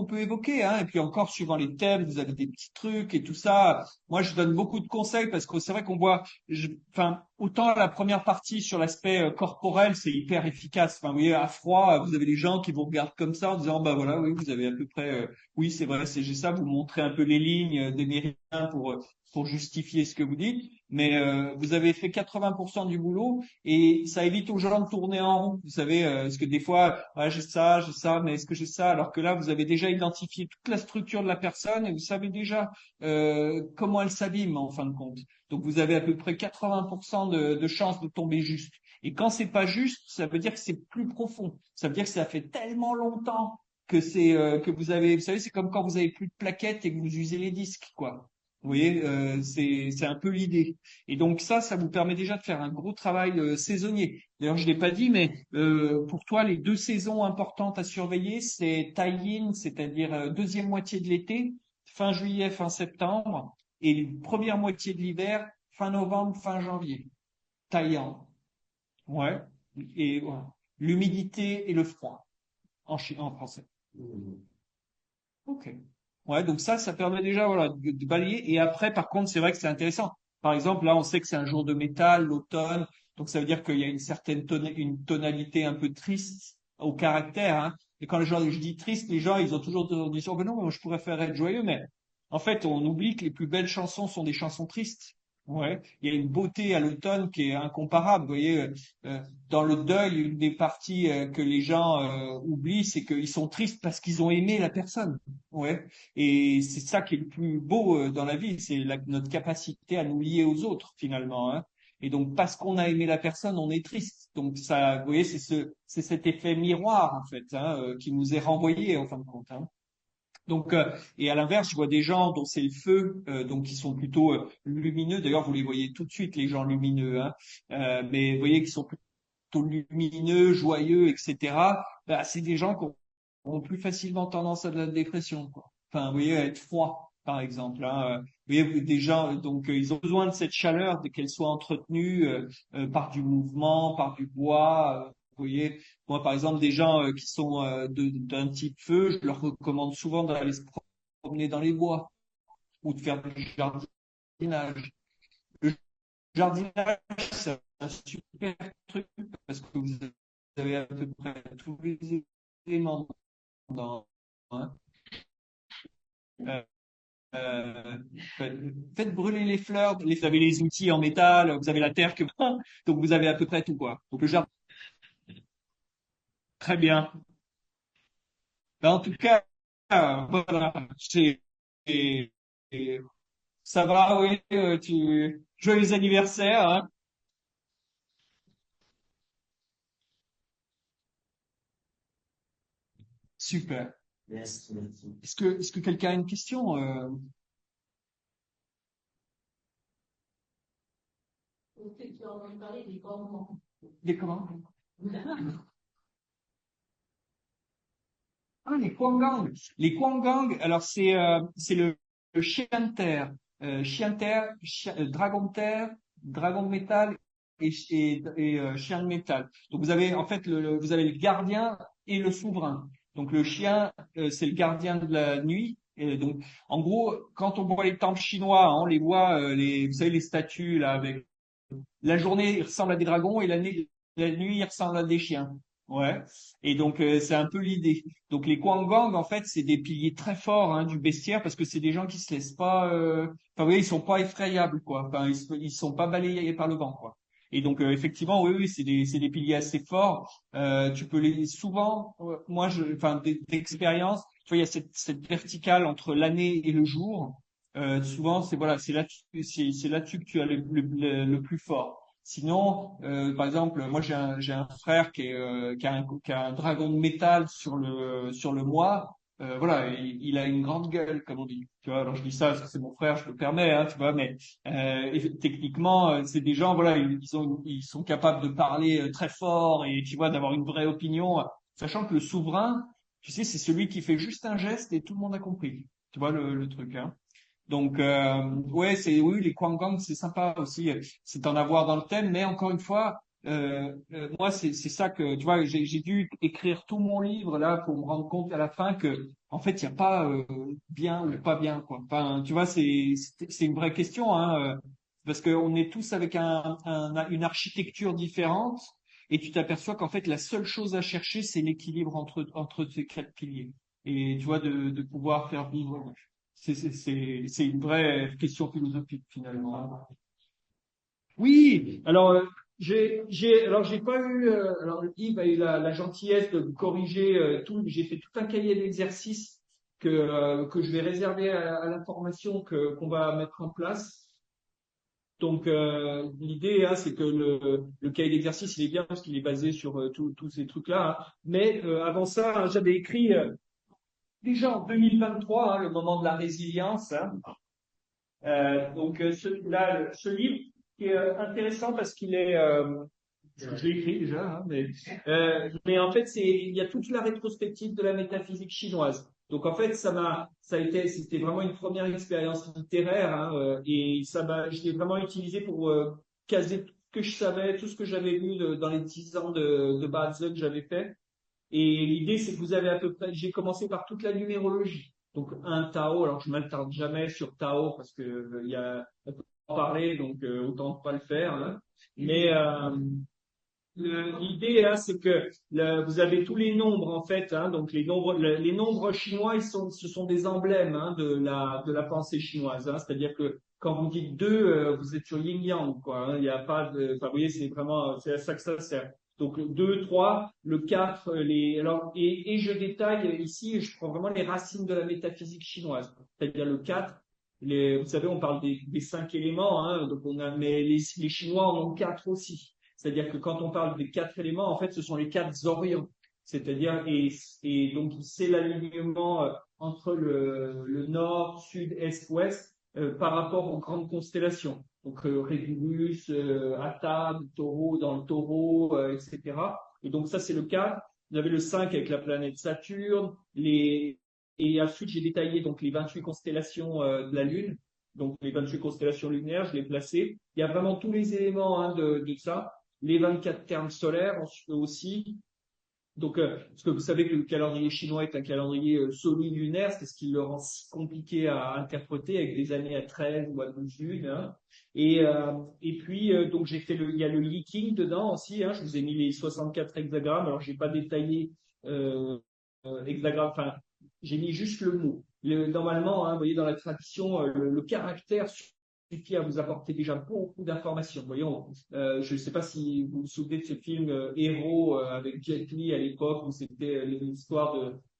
peut évoquer, hein. Et puis encore, suivant les thèmes, vous avez des petits trucs et tout ça. Moi, je donne beaucoup de conseils parce que c'est vrai qu'on voit, enfin, autant la première partie sur l'aspect corporel, c'est hyper efficace. Enfin, vous voyez, à froid, vous avez les gens qui vous regardent comme ça en disant, bah voilà, oui, vous avez à peu près, oui, c'est vrai, c'est juste ça. Vous montrez un peu les lignes des méridiens pour justifier ce que vous dites. Mais vous avez fait 80% du boulot et ça évite aux gens de tourner en rond. Vous savez, parce que des fois, ouais, j'ai ça, mais est-ce que j'ai ça? Alors que là, vous avez déjà identifié toute la structure de la personne et vous savez déjà comment elle s'abîme en fin de compte. Donc vous avez à peu près 80% de chances de tomber juste. Et quand c'est pas juste, ça veut dire que c'est plus profond. Ça veut dire que ça fait tellement longtemps que vous savez, c'est comme quand vous avez plus de plaquettes et que vous usez les disques, quoi. Vous voyez, c'est un peu l'idée. Et donc ça vous permet déjà de faire un gros travail saisonnier. D'ailleurs, je l'ai pas dit, mais pour toi, les deux saisons importantes à surveiller, c'est tie-in, c'est-à-dire deuxième moitié de l'été, fin juillet, fin septembre, et première moitié de l'hiver, fin novembre, fin janvier. Taillant. Ouais. Et voilà. L'humidité et le froid en français. Ok. Ouais, donc ça permet déjà, voilà, de balayer. Et après, par contre, c'est vrai que c'est intéressant. Par exemple, là, on sait que c'est un jour de métal, l'automne. Donc, ça veut dire qu'il y a une certaine une tonalité un peu triste au caractère, hein. Et quand les gens, je dis triste, les gens, ils ont toujours dit, oh, ben non, moi, je pourrais faire être joyeux, mais en fait, on oublie que les plus belles chansons sont des chansons tristes. Ouais. Il y a une beauté à l'automne qui est incomparable. Vous voyez, euh, dans le deuil, une des parties que les gens oublient, c'est qu'ils sont tristes parce qu'ils ont aimé la personne. Ouais. Et c'est ça qui est le plus beau dans la vie, c'est notre capacité à nous lier aux autres finalement, hein. Et donc parce qu'on a aimé la personne, on est triste. Donc ça, vous voyez, c'est cet effet miroir en fait, hein, qui nous est renvoyé en fin de compte, hein. Donc et à l'inverse, je vois des gens dont c'est le feu, donc qui sont plutôt lumineux. D'ailleurs, vous les voyez tout de suite les gens lumineux, hein. Mais vous voyez qui sont plutôt lumineux, joyeux, etc. Bah, c'est des gens qui ont plus facilement tendance à de la dépression, quoi. Enfin, vous voyez, à être froid, par exemple, hein. Vous voyez, des gens, donc, ils ont besoin de cette chaleur, de qu'elle soit entretenue par du mouvement, par du bois. Vous voyez, moi, par exemple, des gens qui sont d'un type feu, je leur recommande souvent d'aller se promener dans les bois ou de faire du jardinage. Le jardinage, c'est un super truc parce que vous avez à peu près tous les éléments dans, hein. Euh, euh, faites brûler les fleurs, vous avez les outils en métal, vous avez la terre que, donc vous avez à peu près tout, quoi. Donc le jardin, très bien. Ben, en tout cas, voilà, et- et ça va, oui, joyeux anniversaire, hein. Super. Est-ce que quelqu'un a une question, des comment? Ah, les Kwangang. Les Kwangang, alors c'est le chien de terre. Chien de terre, dragon de terre, dragon de métal et chien de métal. Donc vous avez en fait vous avez le gardien et le souverain. Donc le chien, c'est le gardien de la nuit. Et donc en gros, quand on voit les temples chinois, hein, on les voit, vous savez les statues là avec la journée, ils ressemblent à des dragons et la nuit, ils ressemblent à des chiens. Ouais. Et donc, c'est un peu l'idée. Donc, les Kwangang, en fait, c'est des piliers très forts hein, du bestiaire parce que c'est des gens qui se laissent pas. Enfin, vous voyez, ils sont pas effrayables, quoi. Enfin, ils sont pas balayés par le vent, quoi. Et donc, effectivement, oui, oui, c'est des piliers assez forts. Tu peux les souvent, moi, enfin, d'expérience, tu vois, il y a cette verticale entre l'année et le jour. Souvent, c'est voilà, c'est là-dessus que tu as le plus fort. Sinon, par exemple, moi j'ai un frère qui a un dragon de métal sur le mois. Voilà, il a une grande gueule, comme on dit. Tu vois, alors je dis ça parce que c'est mon frère, je le permets, hein, tu vois, mais techniquement, c'est des gens, voilà, ils sont capables de parler très fort et tu vois, d'avoir une vraie opinion, sachant que le souverain, tu sais, c'est celui qui fait juste un geste et tout le monde a compris. Tu vois le truc, hein. Donc, ouais, oui, les Kwangang, c'est sympa aussi. C'est d'en avoir dans le thème, mais encore une fois, moi, c'est ça que, tu vois, j'ai dû écrire tout mon livre là pour me rendre compte à la fin que, en fait, il n'y a pas bien ou pas bien, quoi. Enfin, tu vois, c'est une vraie question, hein, parce qu'on est tous avec une architecture différente, et tu t'aperçois qu'en fait, la seule chose à chercher, c'est l'équilibre entre ces quatre piliers, et tu vois, de pouvoir faire vivre. C'est une vraie question philosophique finalement. Oui, alors j'ai pas eu alors Yves a eu la gentillesse de me corriger tout. J'ai fait tout un cahier d'exercices que je vais réserver à la formation qu'on va mettre en place. Donc l'idée hein, c'est que le cahier d'exercice il est bien parce qu'il est basé sur tous ces trucs-là, hein. Mais avant ça, hein, j'avais écrit déjà en 2023 hein, le moment de la résilience, hein. Donc ce livre qui est intéressant parce qu'il est, je l'ai écrit déjà, hein, mais en fait il y a toute la rétrospective de la métaphysique chinoise. Donc en fait c'était vraiment une première expérience littéraire hein, et je l'ai vraiment utilisé pour caser tout ce que je savais, tout ce que j'avais lu dans les 10 ans de Bazi que j'avais fait. Et l'idée c'est que vous avez à peu près, j'ai commencé par toute la numérologie. Donc un Tao, alors je m'attarde jamais sur Tao parce que il y a on peut en parler, donc autant pas le faire, hein. Mais l'idée, hein, c'est que vous avez tous les nombres en fait, hein, donc les nombres chinois, ce sont des emblèmes hein, de la pensée chinoise. Hein, c'est-à-dire que quand vous dites 2, vous êtes sur yin yang, quoi. Hein, il n'y a pas de, enfin, vous voyez, c'est vraiment, c'est à ça que ça sert. Donc le 2, 3, le 4, alors et je détaille ici, je prends vraiment les racines de la métaphysique chinoise. C'est-à-dire le 4, vous savez, on parle des 5 éléments, hein, donc mais les Chinois en ont 4 aussi. C'est-à-dire que quand on parle des 4 éléments, en fait, ce sont les 4 orients. C'est-à-dire, et donc, c'est l'alignement entre le nord, sud, est, ouest par rapport aux grandes constellations. Donc, Régulus, Atta, Taureau dans le taureau, etc. Et donc, ça, c'est le 4. Vous avez le 5 avec la planète Saturne. Et ensuite, j'ai détaillé donc les 28 constellations de la Lune. Donc, les 28 constellations lunaires, je les ai placées. Il y a vraiment tous les éléments hein, de ça les 24 termes solaires aussi. Donc, parce que vous savez que le calendrier chinois est un calendrier semi-lunaire, c'est ce qui le rend si compliqué à interpréter avec des années à 13 ou à 12 lunes. Hein. Et puis, donc il y a le Yi King dedans aussi. Hein, je vous ai mis les 64 hexagrammes. Alors, j'ai pas détaillé hexagramme. Enfin, j'ai mis juste le mot. Normalement, hein, vous voyez dans la tradition, le caractère suffit à vous apporter déjà beaucoup d'informations. Voyons, je ne sais pas si vous vous souvenez de ce film Héros avec Jet Li à l'époque où c'était l'histoire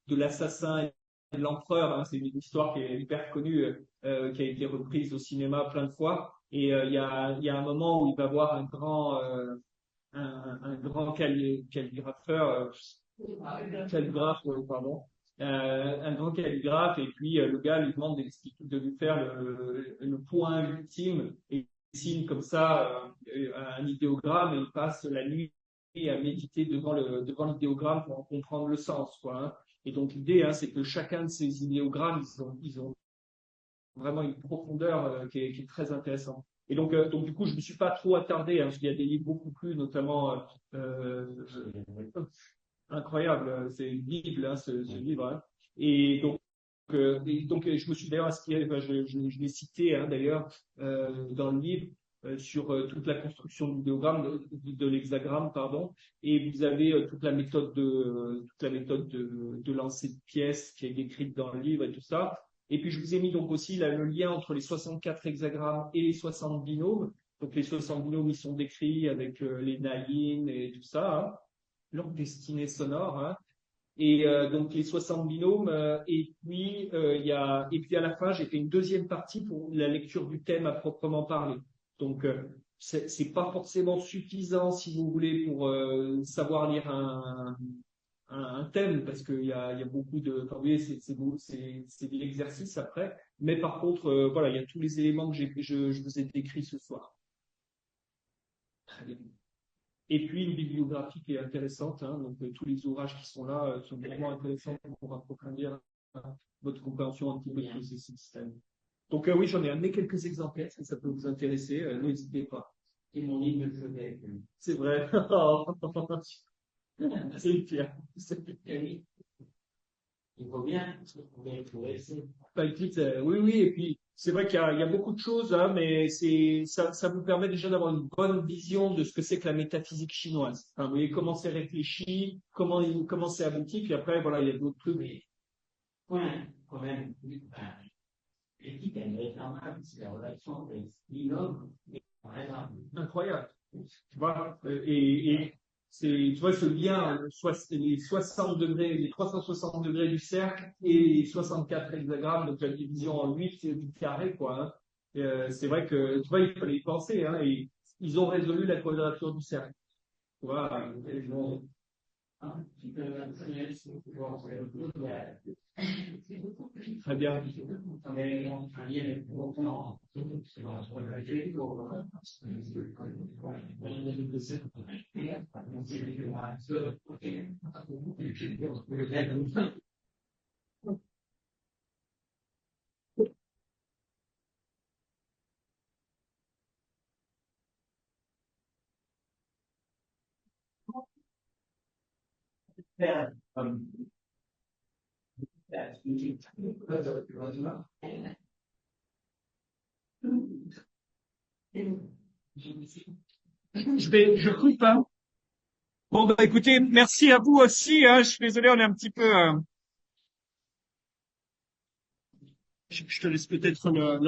de l'assassin et de l'empereur. Hein. C'est une histoire qui est hyper connue, qui a été reprise au cinéma plein de fois. Et il y a un moment où il va voir un grand calligrapheur, calligraphe, pardon, un grand calligraphe, et puis le gars lui demande de lui faire le point ultime, et il signe comme ça un idéogramme, et il passe la nuit à méditer devant l'idéogramme pour en comprendre le sens, quoi. Hein. Et donc l'idée, hein, c'est que chacun de ces idéogrammes, ils ont vraiment une profondeur qui est très intéressante. Et donc du coup, je ne me suis pas trop attardé, hein, parce qu'il y a des livres beaucoup plus, notamment incroyable, c'est une Bible, hein, ce livre. Hein. Et donc, je me suis d'ailleurs inspiré, enfin, je l'ai cité hein, d'ailleurs dans le livre sur toute la construction du idéogramme, de l'hexagramme, pardon. Et vous avez toute la méthode de lancer de pièces qui est décrite dans le livre et tout ça. Et puis je vous ai mis donc aussi là, le lien entre les 64 hexagrammes et les 60 binômes. Donc les 60 binômes, ils sont décrits avec les naïnes et tout ça. Hein leur destinée sonore. Hein. Et donc les 60 binômes. Et puis à la fin, j'ai fait une deuxième partie pour la lecture du thème à proprement parler. Donc c'est pas forcément suffisant, si vous voulez, pour savoir lire un thème, parce il y a beaucoup de. Enfin, vous voyez, c'est de l'exercice après. Mais par contre, voilà, il y a tous les éléments que je vous ai décrits ce soir. Très bien. Et puis une bibliographie qui est intéressante. Hein, donc tous les ouvrages qui sont là sont vraiment intéressants pour approfondir votre compréhension un petit peu de ces systèmes. Donc oui, j'en ai amené quelques exemplaires, si ça peut vous intéresser, n'hésitez pas. Et mon livre de chevet. C'est vrai. C'est une pierre. Il faut bien trouver bah, écoute, oui, oui, et puis c'est vrai il y a beaucoup de choses, hein, mais ça vous permet déjà d'avoir une bonne vision de ce que c'est que la métaphysique chinoise. Enfin, vous voyez comment c'est réfléchi, comment c'est abouti, puis après, voilà, il y a d'autres trucs. Oui. Point, quand même, l'éthique, elle est réclamable, c'est la relation entre l'homme et incroyable. Tu vois, tu vois ce lien, les 60 degrés, les 360 degrés du cercle et les 64 hexagrammes, donc la division en 8 du carré, quoi. Hein. C'est vrai que, tu vois, il fallait y penser, hein, et ils ont résolu la quadrature du cercle. Tu vois, très bien. Je coupe, hein. Bon, bah, écoutez, merci à vous aussi, hein. Je suis désolé, on est un petit peu, je te laisse peut-être le